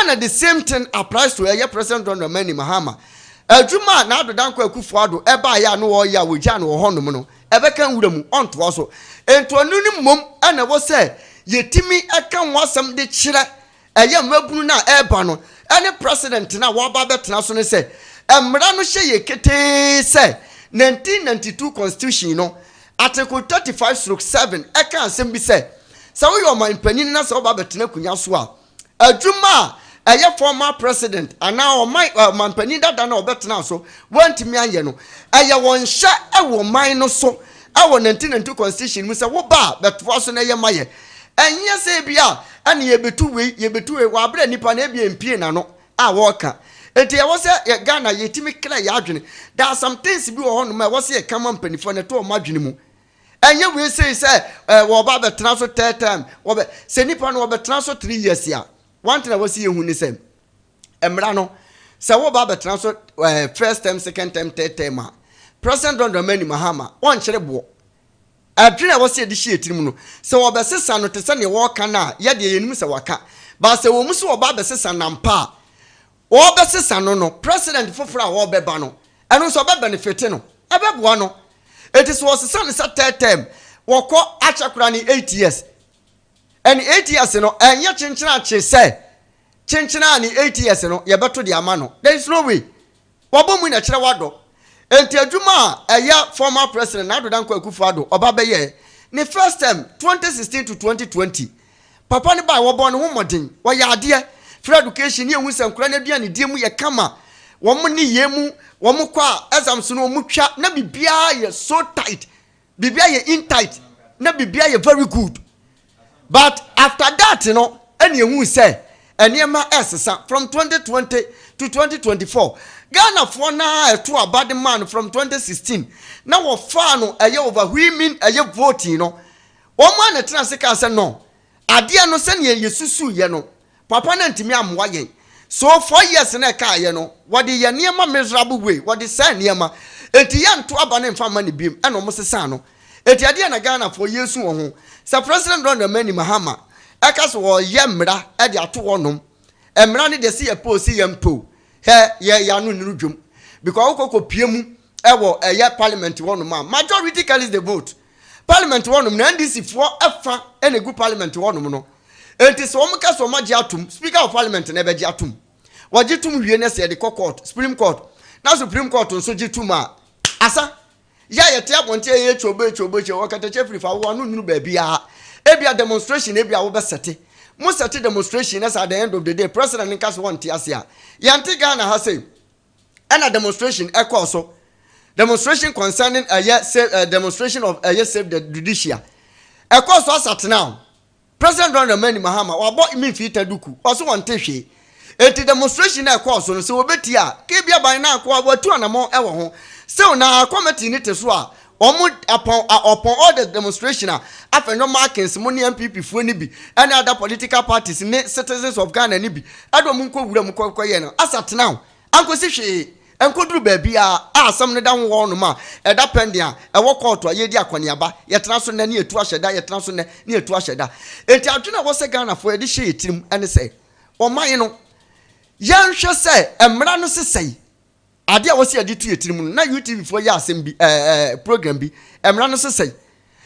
Speaker 4: na the same thing applies to president John Dramani Mahama adwuma na adodan kwa kufuado eba ya no wo ya wogya no honom no ebe kan wura mu onto aso ento anu ni mom ana wo se yetimi eka wasam de kire mabunu na eba no ene president na wo ba betena so ne se emra no hye ye kete se 1992 constitution no article 35/7 eka asem bi se sa wo yo man panin na se wo ba betena kunya so a adwuma former president ana o man panin dada na obetena so wantimi anye no won hye wo man no so 1992 constitution mu se wo ba betwa so na ye maye enye se bia ane yebetu we wa bra nipa na bia mpie na no a woka enti ye wo se Ghana yetimi kra ya adwene there are some things bi wo ho no ma wo se ye kama mpanifo ne to ma adwene mu enye we say wo ba be tena so third time wo be se nipa no wo be tena so 3 years ya one thing I was see hu ni se emra no se wo ba be tena so first time second time third time President John Dramani Mahama on chere bo adwene wo se de hie tirim no se wo be sesa no te se ne wo ka na ye de yenim se waka ba se wo mu se wo ba be sesa nampa wo be sesa no president foforo a wo be ba no eno so be benefit no ebeboa no it is was sesa ne third term wo ko achakura ni 8 years and 8 years no enye chenchena che se chenchena ni 8 years no ye beto de ama no there is no way wo bo mu na kire wado enti adwuma eya former president Nadu Dankwa Akufo-Addo oba be ye ni first term 2016 to 2020 papa ne ba wo bo ne ho modin wo ya ade free education ni ehun sankura na dua ne die mu ye kama wo mo ni ye mu wo mo kwa exams no mo twa na bibia ye so tight bibia ye in tight na bibia ye very good but after that no ene ehun say eniema esesa from 2020 to 2024 Ghana for na to a bad man from 2016 na wo fa no eye overwhelming eye voting no wo man na tena seka say no ade no se ne yesusu ye no papa na ntimi amwa ye so 4 years na ka ye no what the ye niema miserable way what the say niema enti ya nto aba na mfa ma ne biem eno mo sesa no enti ade na Ghana for yesu wo ho sa President John Dramani Mahama aka so wo ye mra e de ato wonom emra ne de se ye po si ye mpo ye ya no nuru dwom because okoko piemu ewo eye parliament wonom ma majority carries the vote parliament wonom na NDC for efa ene gu parliament wonom no enti so omka so maji atum speaker of parliament na beji atum wajitum wie ne se de court supreme court na supreme court nso jitum a asa ya ye te abonte ye chobe Okatakyie Afrifa wo no nuru ba bia ebia demonstration ebia wo be sete mo sete demonstration as at the end of the day president nka so won te ase a yanti Ghana ha say ana demonstration so demonstration concerning demonstration of save the judiciary so asat now President John Dramani Mahama wabo imi fita duku oso won te hwe enti demonstration so no se obeti a ke bia ban na akwa watu anamo ewo ho se na committee ni te so a upon all the demonstration after no markings money MPP fu ni bi and other political parties ne citizens of Ghana ni bi ado mu nko wura mu kokoye no asat now anko si hwe enko duru ba bia asam ne da ho wo no ma e da pendia e wo court a ye di akoniaba ye tena so na ne etu ahyeda ye tena so na ne etu ahyeda enti adwena wo se Ghana fo ye di hye etirim ene se o man no yan hwe se emra no sesei ade a wo se ade tu etirim na UTV fo ya asem bi program bi emra no sesei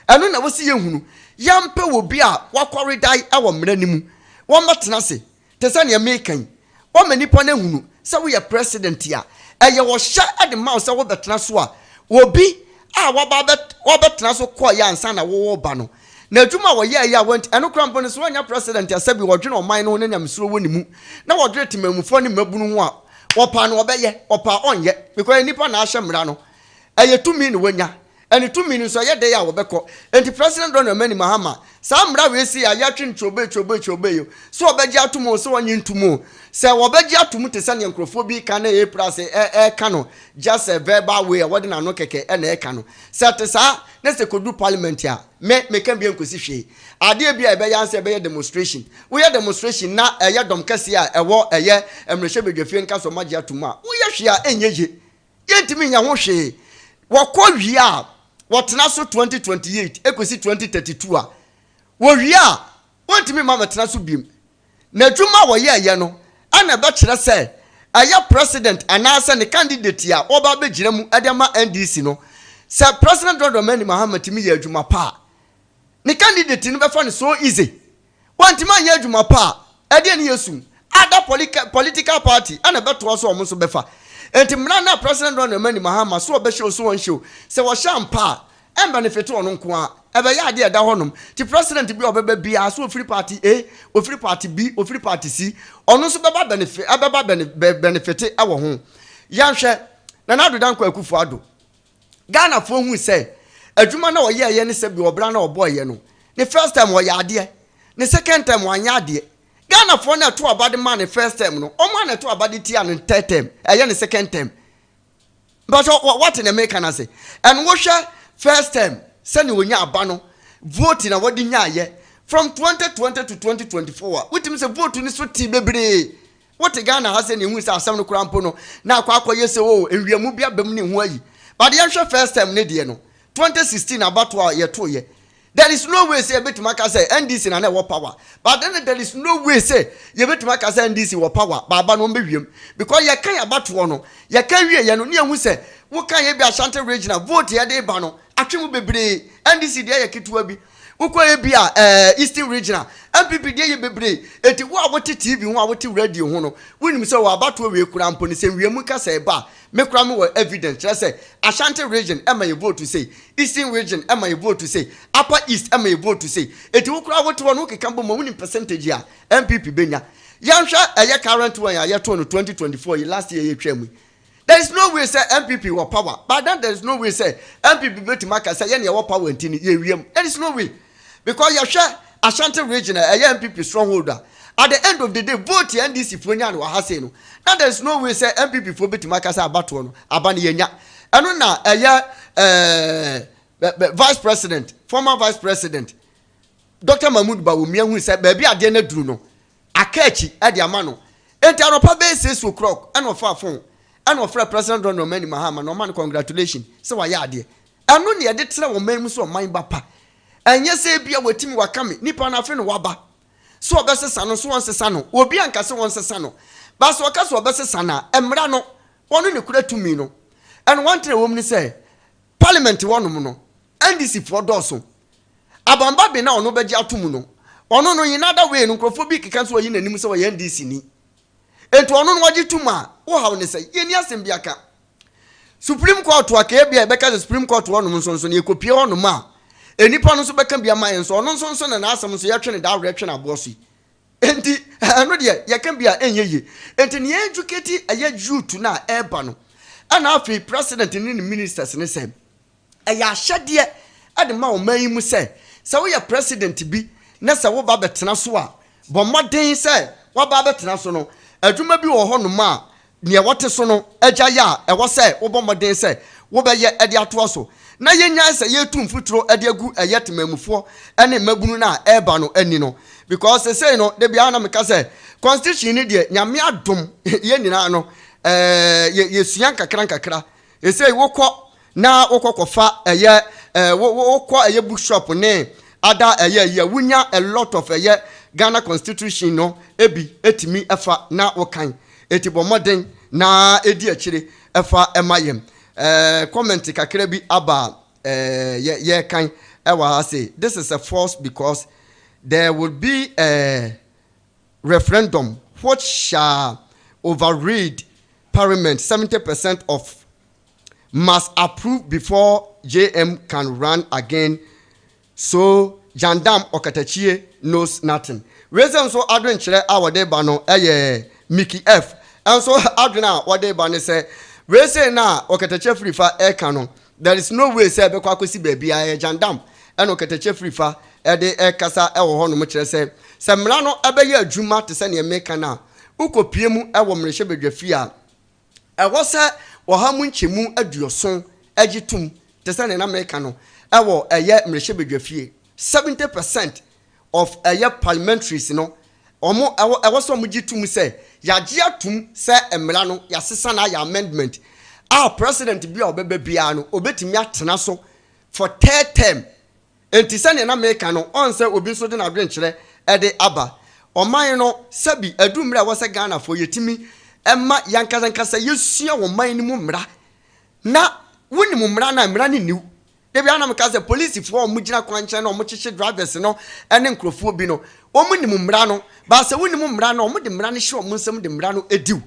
Speaker 4: eno na wo se ye hunu yampe wo bi a wakore dai e wo mra nimu wo metena se te se ne mekan wo manipa na hunu se wo ye president ya eye wo hye ade ma se wo betena so a obi a wo ba betena so ko ya ansa na wo ba no na adwuma wo ye ya went eno krampo ne so anya president ya sabi wo dwene oman no ne nyamsuro woni mu na wo dwere temamufo ne mabunu ho a opa no obeye opa onye because nipa na ahye mra no eye tumi ne wanya ene tumi ne so ye de ya wo beko enti President John Dramani Mahama sa mra we si ya twen chobe yo so obeji atomo so wonye ntumo se obeji atomo te se ne nkrofo bi ka na e plus ka no just a verbal way what na no keke e ka no se te sa na se kodu parliament ya me kan bi enkosi hwe ade bi e be yanse be demonstration we demonstration na ye dom kase a ewo ye emrehye bedwafie nka so magi atomo a we ye hwe a enyeje yentimi nya ho hwe wakɔwie a wɔtena so 2028 ekosi 2032 a wɔwie a wɔntimi ma metena so biem na adwuma wɔyɛ no ana bɛkyerɛ sɛ ɛyɛ president anaasɛ ne candidate a ɔba bɛgyina mu ɛde ma NDC no sɛ President John Dramani Mahama timi yɛ adwuma pa ne candidate no bɛfa ne so easy wɔntimi anyɛ adwuma pa ɛde ne yɛsum other political party ana bɛtoa so ɔmo so bɛfa enti mra na President John Dramani Mahama so obehye so won show se wo shampa em benefit ono nko a ebe ya ade eda honom ti president bi obeba bia so free party A o free party B o free party C ono so beba benefit abeba benefit e wo ho ya hwe na Nadu Dankwa Akufo-Addo Ghana fo hu se adwuma na wo ye ne se bi obra na obo ye no the first time wo ya ade ne second term wanya ade Ghana for na to about the man first term no o man to about the tia no third term eye ne second term but what in America na say and wo hwe first term send wonya aba no vote na wodi nya ye from 2020 to 2024 wetin say vote ni so ti bebre what Ghana has any hu say asem no kura mpo no na akwa say o enwiamu bia bam ni hu ayi but ye hwe first term ne de no 2016 about ye to ye. There is no way say bit maka say NDC na na power. But then there is no way say you bit maka say NDC wo power. Baba no bewiem because you can about one no. You can wie ye no ne hu say wo kan ye bi Ashanti regional vote ye dey ba no. Atwe mu bebre NDC dey ye ketewa bi. Wo ko ye bi Eastern regional MPP dey ye bebre. Eti wo abote TV wo abote radio ho no. Wonim say wo abato we kura mpo ni say wiemu ka say ba. Me kura me evidence just say Ashanti region am you vote to say Eastern region am you vote to say Upper East am you vote to say eti wo kura vote one okay kambo mo win percentage ya MPP benya yanhwa eye current one ya to no 2024 last year ye twam there is no way say MPP will power but then there is no way say MPP bet maka say ye ne wo power ntini ye wiem there is no way because yahwa Ashanti region eye MPP strongholder at the end of the day vote NDC for nya no ha say no now there is no way say MPP for bit maka say abato no aba ne yenya eno na vice president former vice president Dr. Mahmoud Bawumia hu say ba bia de na duru no Okatakyie e de ama no enti anopa be 6 o'clock eno fa phone eno fra president Ronald Mani Mahama no man congratulations say wa ya ade eno ne de tere wo man mu so man ba pa enye say bia watimi wakame nipa na afi no waba so obesesa no so wonsesa no obi anka se wonsesa no ba so ka so obesesa na emra no wonu ne kura tumi no and one thing wom ni say parliament wonum no NDC for doso abamba be na ono beji atomu no ono no yinada we no krofo bi keka so yin nanim se wo NDC ni ento ono no wagi tuma wo hawo ne say yeni asem bi aka Supreme Court aka bia be ka Supreme Court wonum nso ne ekopie wonum a enipa no so beka bia man so ono nso na asem so ye twe ne da retwe na bosi enti ano de ye kan bia enyeye enti ne educate aye youth na eba no ana afi president ni ministers ne say eya hyede ade ma o man mu say wo ye president bi na say wo ba betena so a bo moden say wo ba betena so no adwuma bi wo ho no ma ne wote so no agya ya e wo say wo bo moden say wo be ye ade ato so na yenya say ye tumfuturo ade agu eyetemamufo ene mabunu na eba no ani no because say no de bia na meka say constitution ni de nyame adom ye nyina no ye suyan kakra e say wokọ na wokọkọfa eye wokọ eye bookshop ne ada eye wunya a lot of eye Ghana constitution no ebi etimi efa na wokan etibo modern na edi akire efa emayem comment kakra bi aba ye kan ewa say this is a force because there will be a referendum which shall override Parliament. 70% of must approve before JM can run again. So Jandam Okatakyie knows nothing. Reason so Adrian Chere awade bano Mickey F. And so Adrian awade bano say reason na Okatakyie Afrifa canon. There is no way say bekwa kosi baby Jandam and Okatakyie Afrifa de kasa ewo ho no mo kire say semra no ebeye adwuma te se ne meka na ukopie mu ewo mrehye bedwafi a ewo se wo ha mu nchemu aduoson agitum te se ne na meka no ewo eye mrehye bedwafi 70% of eye parliamentaries no omo ewo so mu gitum se yagye atum se emra no yasesa na ya amendment president bia obebe bia no obetimi atena so for third term. Enti sane na meka no on se obi so de na adwenkyere ede aba oman no sabi adumre a wose Ghana fo yetimi emma yankasa yesua wo man ni mu mra na woni mu mra na mra ni niw de bia na meka se police fo mu gina kwanche na omo chiche drivers no ene nkrofo bi no omo ni mu mra no ba se woni mu mra na omo de mra ne hye omo nsem de mra no ediw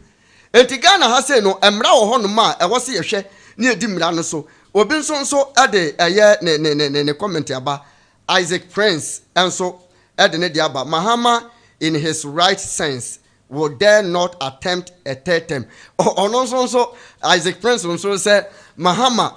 Speaker 4: enti Ghana ha se no emra wo ho no ma e wose yehwe ne edi mra no so obi nso ade eye ne comment aba Isaac Prez enso ade ne dia aba Mahama in his right sense would dare not attempt a third term ono nso Isaac Prez nso say Mahama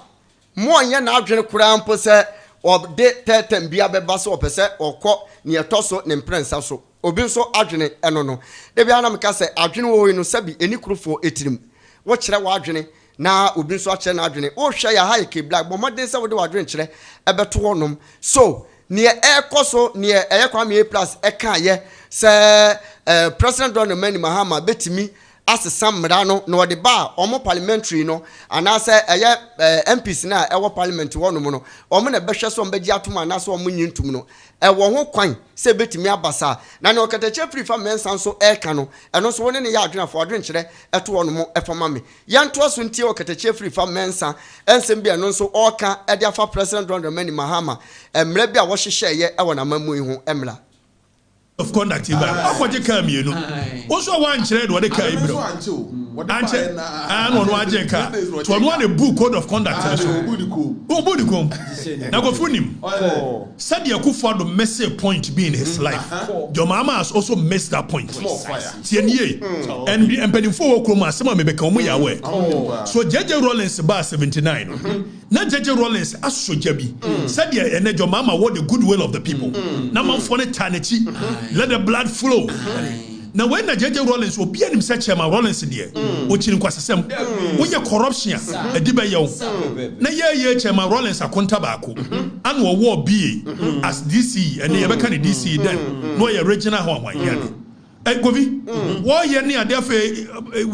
Speaker 4: mo anya na adwene kura mpo say or de tetem bia beba so opese okọ ne etoso ne mprensa so obi nso adwene eno no de bia na meka se adwene wo no sabi eni krofo etirim wo kire wa adwene na obi nso akire na adwene wo hwe ya haike black bomoden se wo de adwene kire ebeto wonom so ne ekoso ne eyekwame plus eka ye se president John Mahama betimi asesam mrano no de ba omo parliamentary no anase MPs na ewo parliament wonom no omo na behwe so mbagi atoma anase omo nyintum no ewo ho kwan se betimi abasa na ne Okatakyie Afrifa mensa so eka no eno so woni ne ya adwena fo adwen kire eto wonom efama me yanto so ntie Okatakyie Afrifa mensa ensem bia no so oka ede afa president John Mahama emra bia wo hyehye ye ewo na mamu ihu emra
Speaker 1: of conduct ba akwaje ka mienu wo so wan kire de wo de ka ibro anche no waje ka to no one book code of conduct so obudikom na go funim said Akufo do miss a point be in his life your mama has also missed that point tienie and empenifo wo kroma asema mebeka omo yawe so JJ Rollins ba 79 na JJ Rollins asoja bi said ene your mama what the goodwill of the people na manfo ne tanechi let the blood flow. Now when the JJ Rollins will be him such Chairman Rollins there, which in Kwasasem, when your corruption, a dibayo. Na ye Chairman Rollins a contabako, and war be as DC and the American DC then, no original home. Govi, why ye near therefore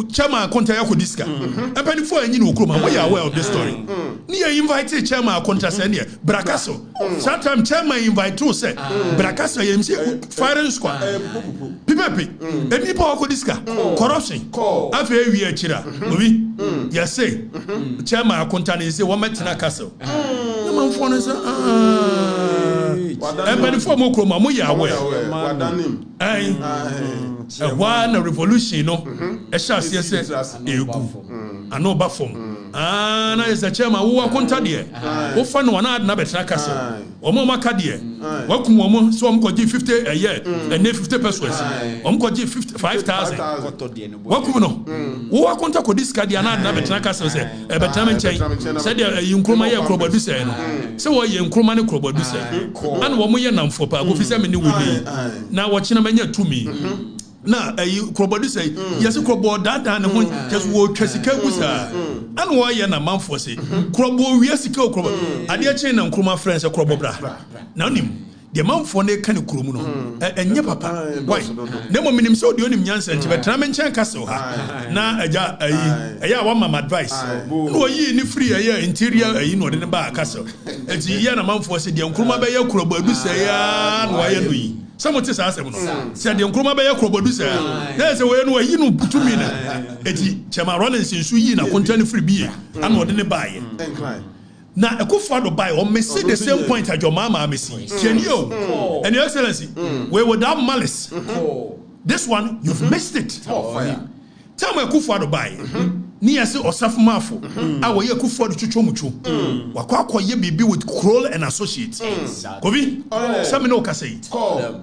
Speaker 1: Chairman Contayako Disca? And penny for any no cruma, we are aware of the story. Near invited Chairman Contasenia, Bracasso. Sometimes Chairman invite to say, Bracasso, firing squad. Pipepi, any power Disca, corruption, after we are Chira, Govi, yes, say, Chairman Contani is a woman in a castle. The man for us, and penny for Mokoma, we are aware. One revolution, no, a chance, yes, I know Buffum. Ah, is a chairman who are contadia. Who fun one ad Nabetracas, or Mama Cadia. Welcome, woman, so I'm going to 50 a year, and 50 pesos. I'm going to 55,000. Welcome, no. Who are contact with this Cadiana Nabetracas, a betamin chain, said you Kromaya Croboduse, so are you Kromani Croboduse, and Womoyan for Pagofisam will be now watching a mania to me. Na Krobodi say yes Krobo that and one just wo twesika busa and why na manfo say Krobo wiasika Krobo ade chain na Nkruma friends Krobo bra na onim the manfo ne kan Kromu no enye papa why na mo minim so de onim nyansa nti betra me nchen kase ha na aja eya wa mama advice no yi ni free eya interior no de ne ba kase enti ya na manfo say de Nkruma be ya Krobo adusa ya no ya no yi some of this asem no said the Nkruma be yakrobodu say there say we no yi no putumi na eti Chairman Rollins nsu yi na content free bi and ode ne buy na Akufo do buy o me say the same point at your mama me see can you and your excellency we without malice this one you've missed it tell me Akufo do buy ni ase osafumafo awoye Akufo do twotwomucho wakwakoye bibi with Kroll and Associates Kobi some no can say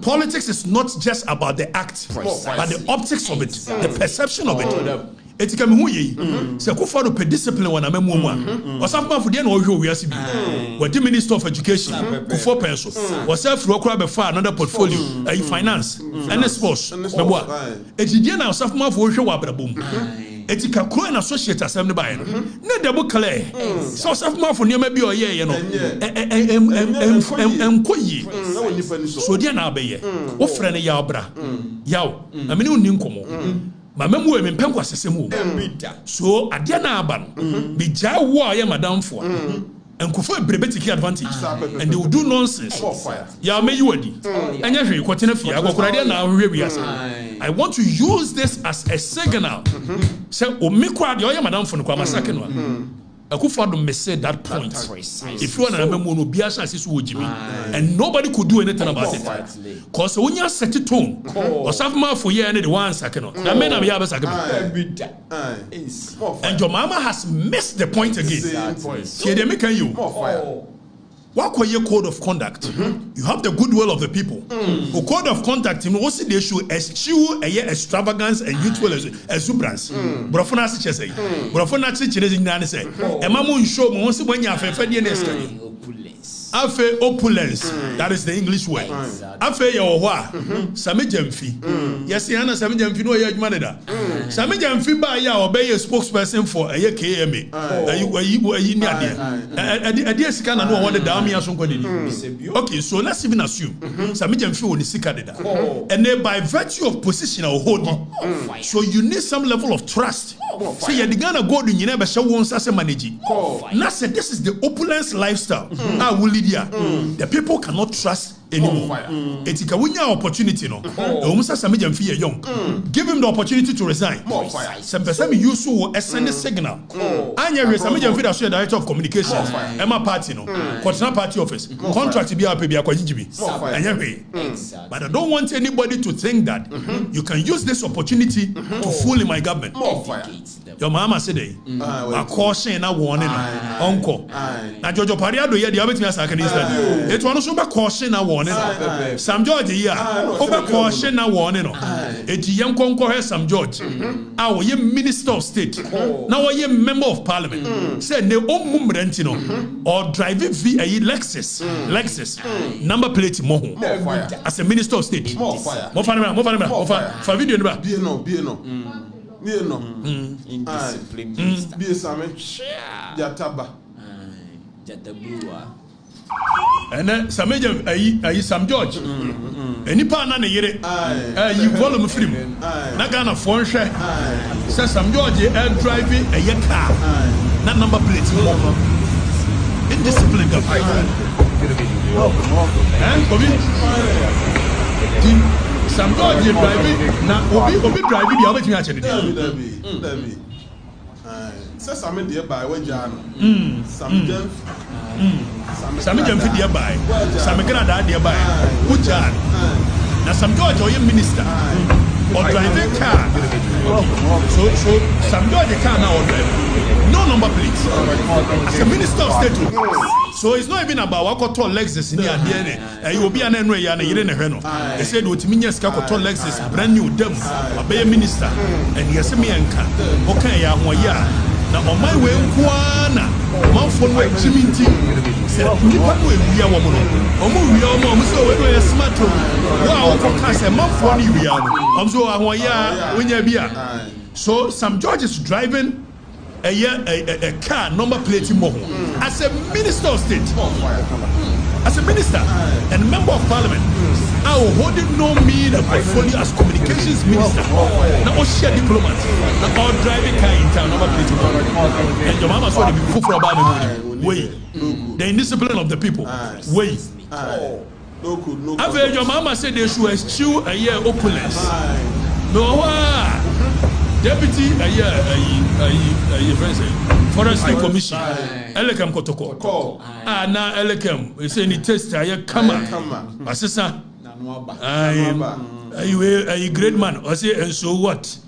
Speaker 1: politics is not just about the act but the optics of it the perception of it etika me hu yi se Akufo do pe discipline wana memu mu a osafumafo de na wo hwe wiase bi what Minister of Education Akufo penso wasaf ro kura be fa another portfolio finance and sports mebo etidie na osafumafo wo hwe wa brabom etika Kroll and Associates assembly by no double clear so osafumafo niam bi oyeye no enkoyi so dia na abeye wo frɛ ne yaw bra yaw amene onni nkomo mamemu e mempem kwasesemu so adia na aba no bi ja wo aye madamfo and Akufo brebetiki advantage and they will do nonsense ya me yiwadi anya hwe kwotena fie agokorade na hwe wiase I want to use this as a signal say o me kwa de oye madamfo no kwa masake no Akufo do me say that point if you want to remember no bia chance so wojimi and nobody could do anything about it cause when you set it tone osafma for year and the one second that men am ya sake and your mama has missed the point again here they make you Wakoye code of conduct. You have the goodwill of the people. The code of conduct, you know, what's the issue? Eschew a extravagance and youthful exuberance. Brofona say, Brofona say, say, Emamu show once when you have a Afe opulence. That is the English word. Afe ya owa. Sami Jamfi. Yes, Yana Sami Jamfi no yaj maneda. Sami Jamfi ba ya obey a spokesperson for a KMA. Adia sika na no one the army aso kwadi. Okay, so let's even assume Sami Jamfi won sika deda. And then by virtue of position or holding, so you need some level of trust. So you the Ghana go do nyina be sha won sase manage. Now say this is the opulence lifestyle. The people cannot trust anymore. It's a opportunity, no. Young. Give him the opportunity to resign. Some person use to send a signal. Anya Samijamfi director of communication. Emma party, no. Continental party office. Contract to be a baby. But I don't want anybody to think that you can use this opportunity to fool in my government. Your mama said, "A caution, a warning, uncle." Now, Jojo Pariado, yeah, the other thing I can understand. It was also a caution, a warning. Sam George, yeah, over caution, a warning. It's young conqueror, Sam George. Our minister of state, now a member of parliament, said the Mumbrentino or driving via Lexus, number plate Moho as a minister of state. For video,
Speaker 3: indiscipline minister. Be Sami. Jataba.
Speaker 1: And then Sam George. Any partner na yere. You volume film. Na Ghana phone share. Say Sam George driving a car. Na number plate. Indiscipline government. Sam George driving na obi driving the other thing actually.
Speaker 3: Say Sami dey by we jano.
Speaker 1: Sami Jamfi dey by. Sami Canada dey by. Ujan. Na Sam George oye minister or driving car. So Sam George car now or drive. No number plate. As a minister of state. So it's not even about what control Lexus in here. You will be an enemy and you didn't know. They said what means control Lexus brand new them a bay minister and yes me and car. Okay, ya now on my way Kuana my phone way Jimmy said we are woman. We are so we are smart. Wow, focus a month for you. I'm so when you so Sam George is driving a car number plate more as a minister of state, as a minister and member of parliament. I will hold it no mean a portfolio as communications minister. Now all share diplomat. Now all driving car in town number plate more. And your mama saw the people for about way the indiscipline of the people. Way. I've heard your mama said they should eschew a year opulence. No. Deputy Forestry Commission. Elekam Kotoko. Na Elekam. We say ni test kama. Asisa. Are you a great man? I say and so what?
Speaker 3: Say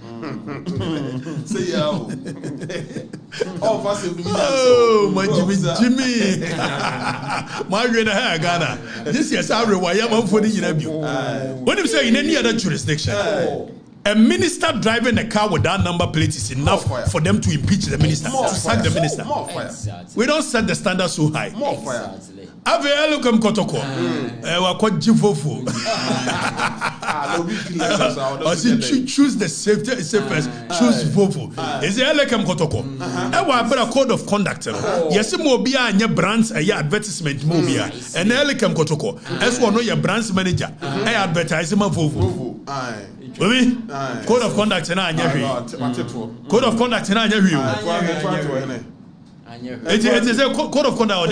Speaker 3: oh,
Speaker 1: my Jimmy. My great Ghana. This year's our rewire for the interview. When you say in any other jurisdiction. A minister driving a car with that number plate is enough for them to impeach the minister, to sack the minister. We don't set the standard so high. Ave welcome Kotoko. What Jivofo. Choose the safest. Choose Vovo. Is the welcome Kotoko. A code of conduct. Yes, Mobia and your brands a advertisement Mobia. And welcome Kotoko. As one of your brands manager, I advertise my Vovo. Code of conduct in Code of conduct in it is a code of conduct.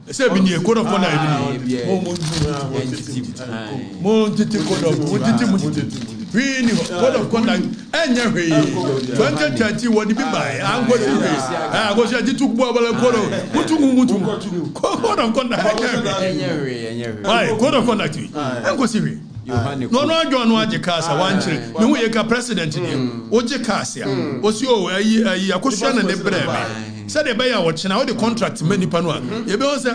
Speaker 1: It's a code of conduct. Code of conduct. 2030 what did buy? I'm going to code of conduct. Why? Code of conduct. I'm going to no, John Waji Casa, one tree. No, we are president in him. Oje Cassia was your a question and the breve. Said the buyer watching how the contract many panua. You don't say,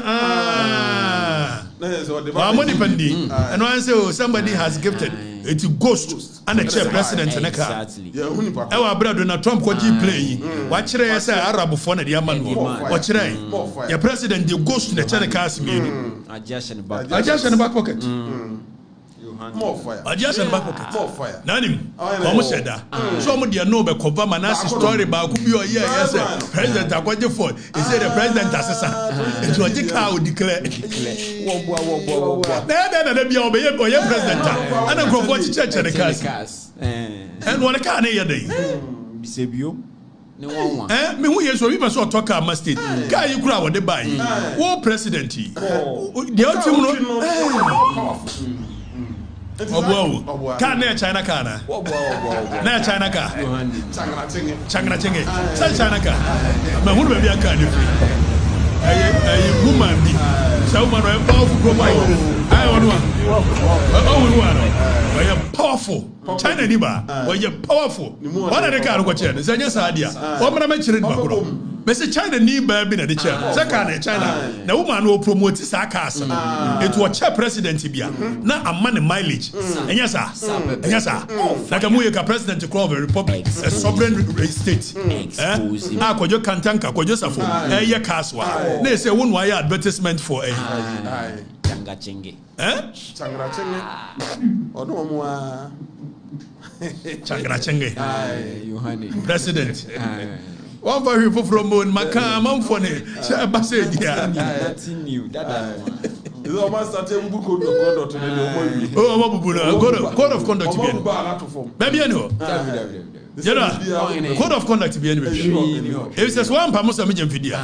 Speaker 1: money pending. And one say, somebody has gifted It's ghost and a chair president and a car. Our brother Donald Trump could play. Watch it as Arab phone at the Yaman. Watch it. Your president, the ghost in the China cast me. I just in the back pocket.
Speaker 3: More fire.
Speaker 1: I just in the back pocket.
Speaker 3: More fire.
Speaker 1: Nanim, almost said that. Some of the Nobel Coba Manasi story about who you are here. Yes, President, I got you for. He said the president assassin. It was the cow declare. There be obey president. And I go for church and the cast. And what a can hear day.
Speaker 2: Bisebio.
Speaker 1: Me who yes we must talk about state. Guy you crowd what they buy. War president. The ultimate China kana. Na China ka. Changna chenge. China ka. Ma hu be bia ka ni free. Ay woman bi. So woman we powerful profile. I want one. We are powerful. China ni ba. We are powerful. What are the car go chair? Zanya sadia. O mara me chire ba kuro. Me say China ni ba bi na de chair. Say ka China. Na woman will promote sa cars. It was chair president bia. Na amane mileage. Enya sa. Enya sa. Like amu ka president of a republic, a sovereign state. Ah kojo kantanka, kojo safo. Ye kaswa. Na say won why advertisement for
Speaker 2: Changa chenge.
Speaker 3: Changra chenge. Ono mo a
Speaker 1: Changra chenge. President. One for people from Makam, I'm funny. Say Basse dia.
Speaker 2: That's new. That
Speaker 3: is almost starting book of conduct to the
Speaker 1: code of conduct. Maybe I know. Code of conduct be anyway. If there's one pamosa medium video,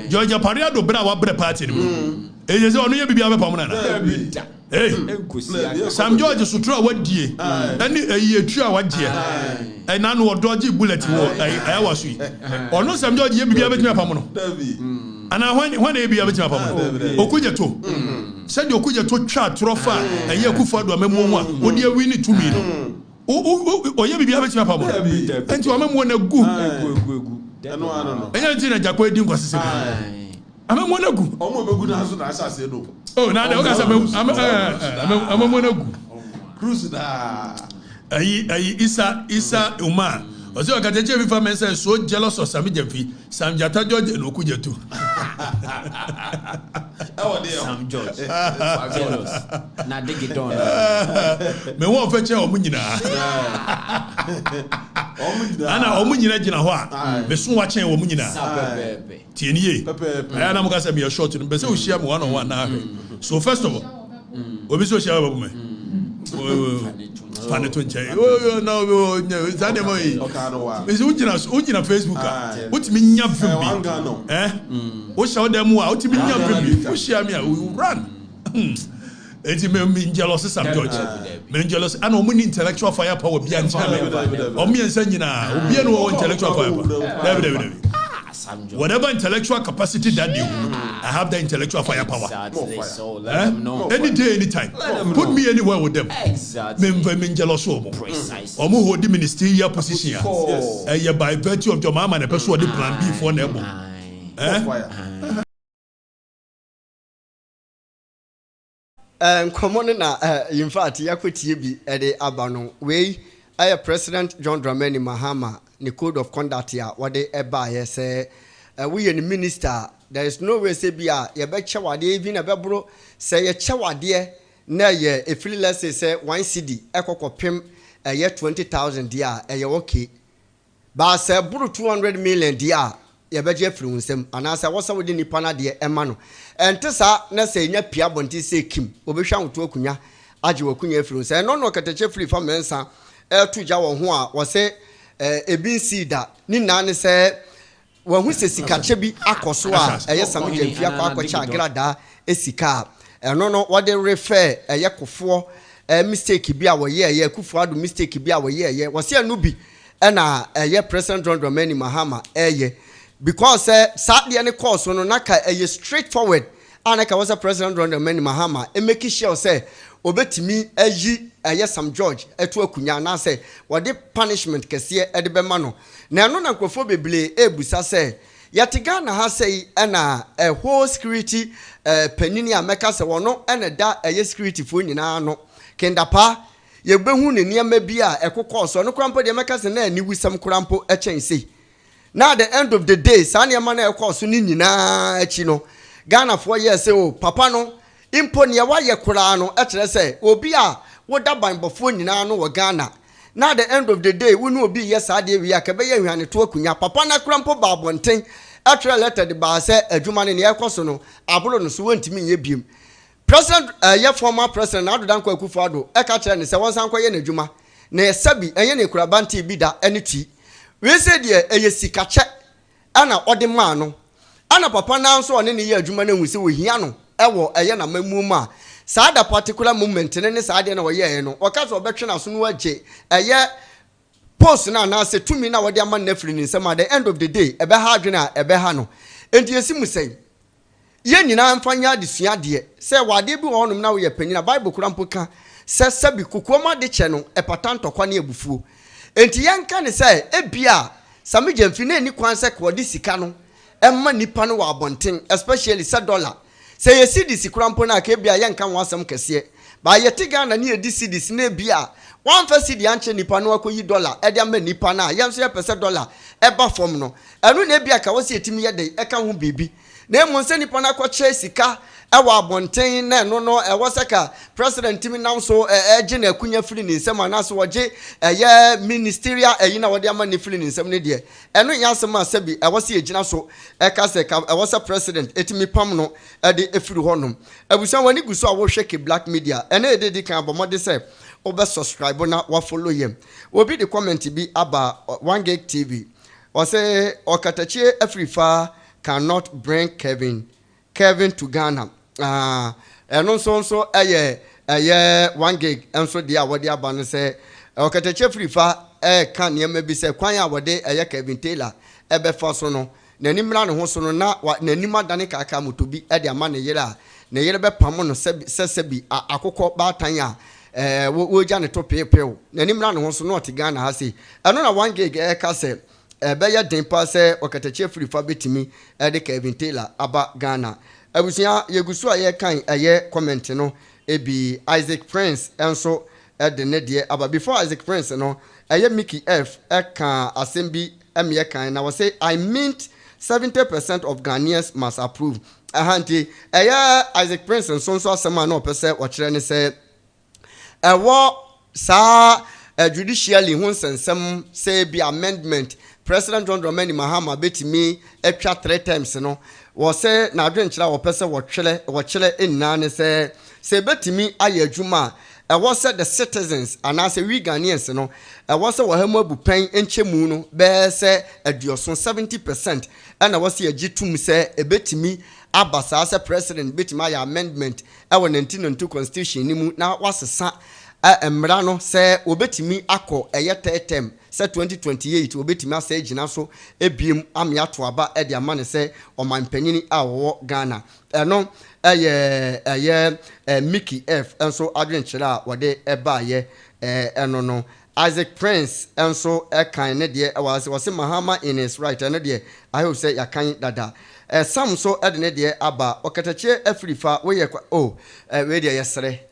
Speaker 1: Georgia Pariado Brava Bre Party. It is only a baby of a pamana. Hey, Sam George Sutra what dear, and a year 2 what dear, and none were dodgy bullet. I was sweet. Or no, Sam George, you be able to pamano. And I want to be able to pamano. Okuja to send your Kuja to chat, Trofa, and Yakufa, a memoir, what dear we need to me. Oh, you be able to pamano. And to a mem when a good. And I didn't Jacob Dim was. I'm a monagu. Oh, now I'm a monagu.
Speaker 3: Cruise
Speaker 1: Isa Uma. Was your Okatakyie for men so jealous of Sami Jefi, Sam Jata George and Okuja too.
Speaker 2: Sam George. Jealous. Now dig it on.
Speaker 1: Me won't fetch your munina. Ana omunina jina hwa. Me so watching omunina. Tienie. I am going to be a short in Bessel share 1 now. So, first of all, we so share about me. Panetwinche. Oh, no, it's animal. It's Ujina Facebook. What mean you film? Eh? What shall them out to me? You share me, we will run. It's me jealous, Sam George. Men jealous, and only intellectual firepower beyond China. Or me and Senina, be no intellectual firepower. Whatever intellectual capacity that you, I have the intellectual firepower. Any day, anytime. Put me anywhere with them. Men jealous or more hold the ministerial position. By virtue of your mama and a person the plan B for them.
Speaker 4: Common in fact, Yakuti be at the Abano way. I President John Dramani Mahama, the code of conduct here, what they buy say, we and the minister, there is no way say be a betcha what they even a bebro say a chawa dear, nay, a free less say 1 CD, echo pim a year 20,000 dear, a year okay. But say bro 200 million dear, ye beje fluence him, and as I was within the pana dear Emano. And Tessa, na say, ne Pia Bonti say Kim, Obishan to Okunya, Aji Okunya fluence, and no Okatakyie free from Mensa. To Jawa Hua was say a bin see that Nina say when we say Sikachebi Akoswa, a yes, some Fiaquacha Grada, a Sika, and no what they refer a Yakofo, a mistake be our year, Kufuadu mistake be our year, was here Nubi, and a year President John Dramani Mahama, a year because sadly any course on Naka a year straightforward, Anaka was a President John Dramani Mahama, and make sure say. Obetimi ayi Sam George etu akunya na say what the punishment kese e de bema no na no na nkofo beble ebusa say yatiga na ha say na a whole security panini ameka say wono na da security fo nyina no kendapa ye behu ne niam bi a ekokọ so no krampo de meka se na ni wisam krampo echen sei na at the end of the day sa niam na ekọ so ni nyina achi no Ghana for yes o papa no impo ne wa ye kura no ekere se obi a woda banbofo nyina no wo Ghana na at the end of the day we no obi yes ade wi aka be ye hwane to akunya papa na krampo ba bonten ekere letter de ba se adwuma ne ekọ so no aburo no so wantimi nye biem President former president Adodan Akufo-Addo eka kire ne se wonsan kwaye na adwuma na sabi enye ne kurabanti bi da ene twi we say de eye sikache ana ode ma no ana papa na nso one ne ye adwuma na hu se wo hia no ewo eye na mamu ma saa da particular moment ne saa de na wo ye no oka so obetwe na so no agye eye post na se tumi na wode ama na firi ni nsem at the end of the day ebe ha adwena ebe ha no enti esimu sei ye nyina mfanya adesua de se wade bi wonum na wo ye panyina bible kurampo ka se sabi kokoma de che no epatan tokwa na ebufuo enti yanka ne se ebia samije mfi na ni kwan se ko de sika no emma nipa no wa abonten especially se dollar se ye cedis kurampo na ka ebia yanka wasam kese ba ye tiga na ne edi cedis na ebia one first cedi anche nipa no akoyi dollar e de ama nipa na yenso ye pese dollar eba form no enu na ebia ka wo se etimi ye de e ka ho bibi na monse nipa na kwache sika ewa abonten na no no ewo seka president timi now so eje na akunya firi ni nsem anaso woje eye ministerial eyi na wode ama ni firi ni nsem ne de eno yasem asabi ewo se ejina so eka se ka ewo se president etimi pam no ede efiri honom abusan wani guso a wo hweke black media ene ededi kan abomode se obe subscribe na wa follow yem obi de comment bi aba 1gig TV o se Okatakyie Afrifa cannot bring Kevin to Ghana. And so aye 1gig and so dia wadi abane say Okatakyie Afrifa can ye maybe say kwan ya wade Kevin Taylor ebe fa so no na nimra ne ho so no na nanima dane kaka motobi e de ama ne yere a ne yere be pam no sebi akokọ batan a wo ja ne to pepew na nimra ne ho so no oti Ghana ha sei eno na 1gig ka say Beya Dempa se Okatakyie Afrifa betimi de Kevin Taylor aba Ghana. Abusia yegusu aye kan aye comment no ebi Isaac Prince enso de ne de aba before Isaac Prince no aye Mickey F kan assembly emye kan na we say I meant 70% of Ghanaians must approve. Ahanti aye Isaac Prince enso asema na opese o kire ne se ewo sa judicially hun sensem say be amendment President John Dramani Mahama betimi etwa 3 times no wo se na adwenkyira wo pese wo kyele enna ne se betimi aye adwuma e wo se the citizens anase we Ghanaians no e wo se wo hamu abupan enchemu no be se adioso 70% na wo se agitum se betimi abasa se president betimi aye amendment e wo 1992 constitution ni mu na wasesa emra no se obetimi akọ eye tetem se 2028 obetimi asa ejina so ebiem amiato aba e de amane se omanpanyini awo Ghana eno eye Mickey F enso adwenkyere a wode eba ye eno no Isaac Prince enso kan ne de was Mahama in his right eno de I hope say yakan dada some so ede ne de aba Okatakyie Afrifa we ye we de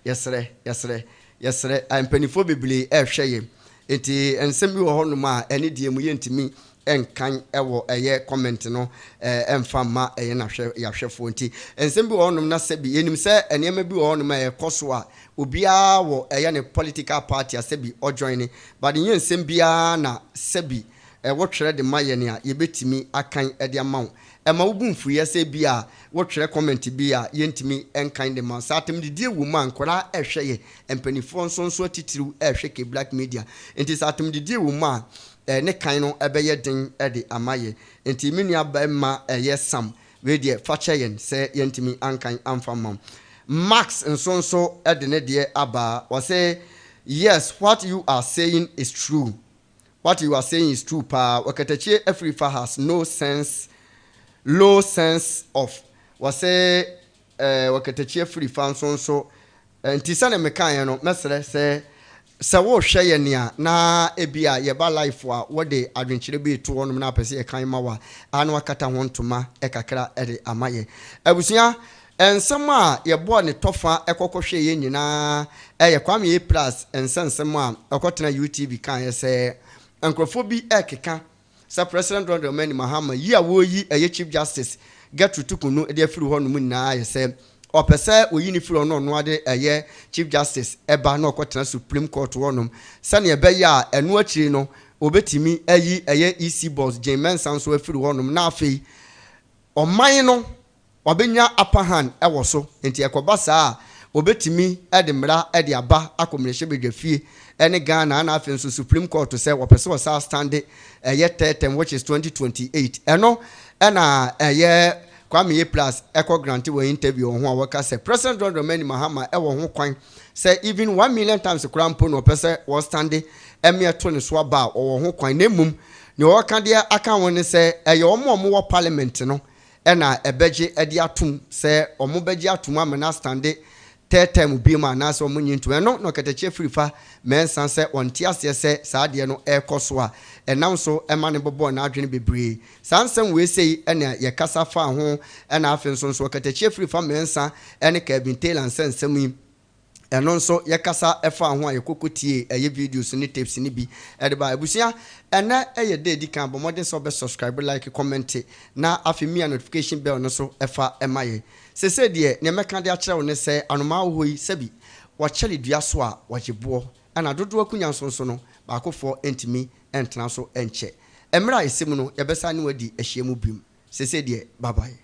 Speaker 4: yesre Yesere ampanifo bebele ehweye enti ensem bi wo honum a ene die mu yentimi enkan ewo eye comment no emfa ma eye na hwe yahwefo enti ensem bi wo honum na sebi enim se enema bi wo honum a ekoso a obia wo eye ne political party asebi o join but yen ensem bia na sebi wo twere de maye ne a yebetimi akan ede amawo ema wobumfu yese bia wo twere comment bia yentimi enkan de ma satem de die wu man kora ehweye empanifo nso titiru ehweke black media enti satem de die wu ma ne kan no ebeye den ede amaye enti menua ba ma sam we de fache yen se yentimi ankan amfa mam Max nso ede ne de aba wo say yes what you are saying is true. What you are saying is true, pa. Okatakyie Afrifa has low sense of. Wase Okatakyie Afrifa so ntisa na mekan no mesere se wo hwe ye nea na ebia ye ba life wa wode adwenkyere bi to wonum na pese e kan mawa anu akata ho ntoma e kakra ede amaye abusia ensem a ye bo ne tofa ekokohwe ye nyina ye Kwame Prez ensensem a ekotena UTV kan ye se enkrofo bi ekeka sa President Mahama yi a wo yi Chief Justice get to tukunu e de afiri ho no mu na ye se opese oyi ni firi no no ade Chief Justice eba na okotena Supreme Court wonom sane ebe ya enu akiri no obetimi ayi EC boss Jamen Sanso afiri wonom na afei oman no obenya upper hand ewo so enti ekoba saa obetimi edemra ede aba akomrehye bedwafie ene Ghana na afei so Supreme Court say opese o sa stand term which is 2028 eno na Kwame Prez echo grant we interview ho a waka say President Mahama ewo ho kwan say even 1 million times krampo no opese o stand emia to ne so aba o ho kwan na mum ne o ka de aka won say omo wo parliament no ena ebeje edi atum se omo beje atum amena stande term bi ma na so munyi ntu eno no Okatakyie Afrifa mensan se onti ase se saade no ekoso a enam so ema ne bobo na adwene bebre sansem we sei ena ye kasa fa ho ena afen so Okatakyie Afrifa mensan ene ka bintelan sensem yi eno nso yekasa efa ho a yekokotie videos ni tapes ni bi edeba abusia ena de di kan bomodin so be subscribe like comment na afimi notification bell no so efa emaye sese de ne meka de a kire wo ne se anoma wo yi sebi wa chele dua so a wagebo ana dodo akunya nso no ba akofo entimi entena so enche emra esim no yebesa ne wadi ahiemu bim sese de bye bye.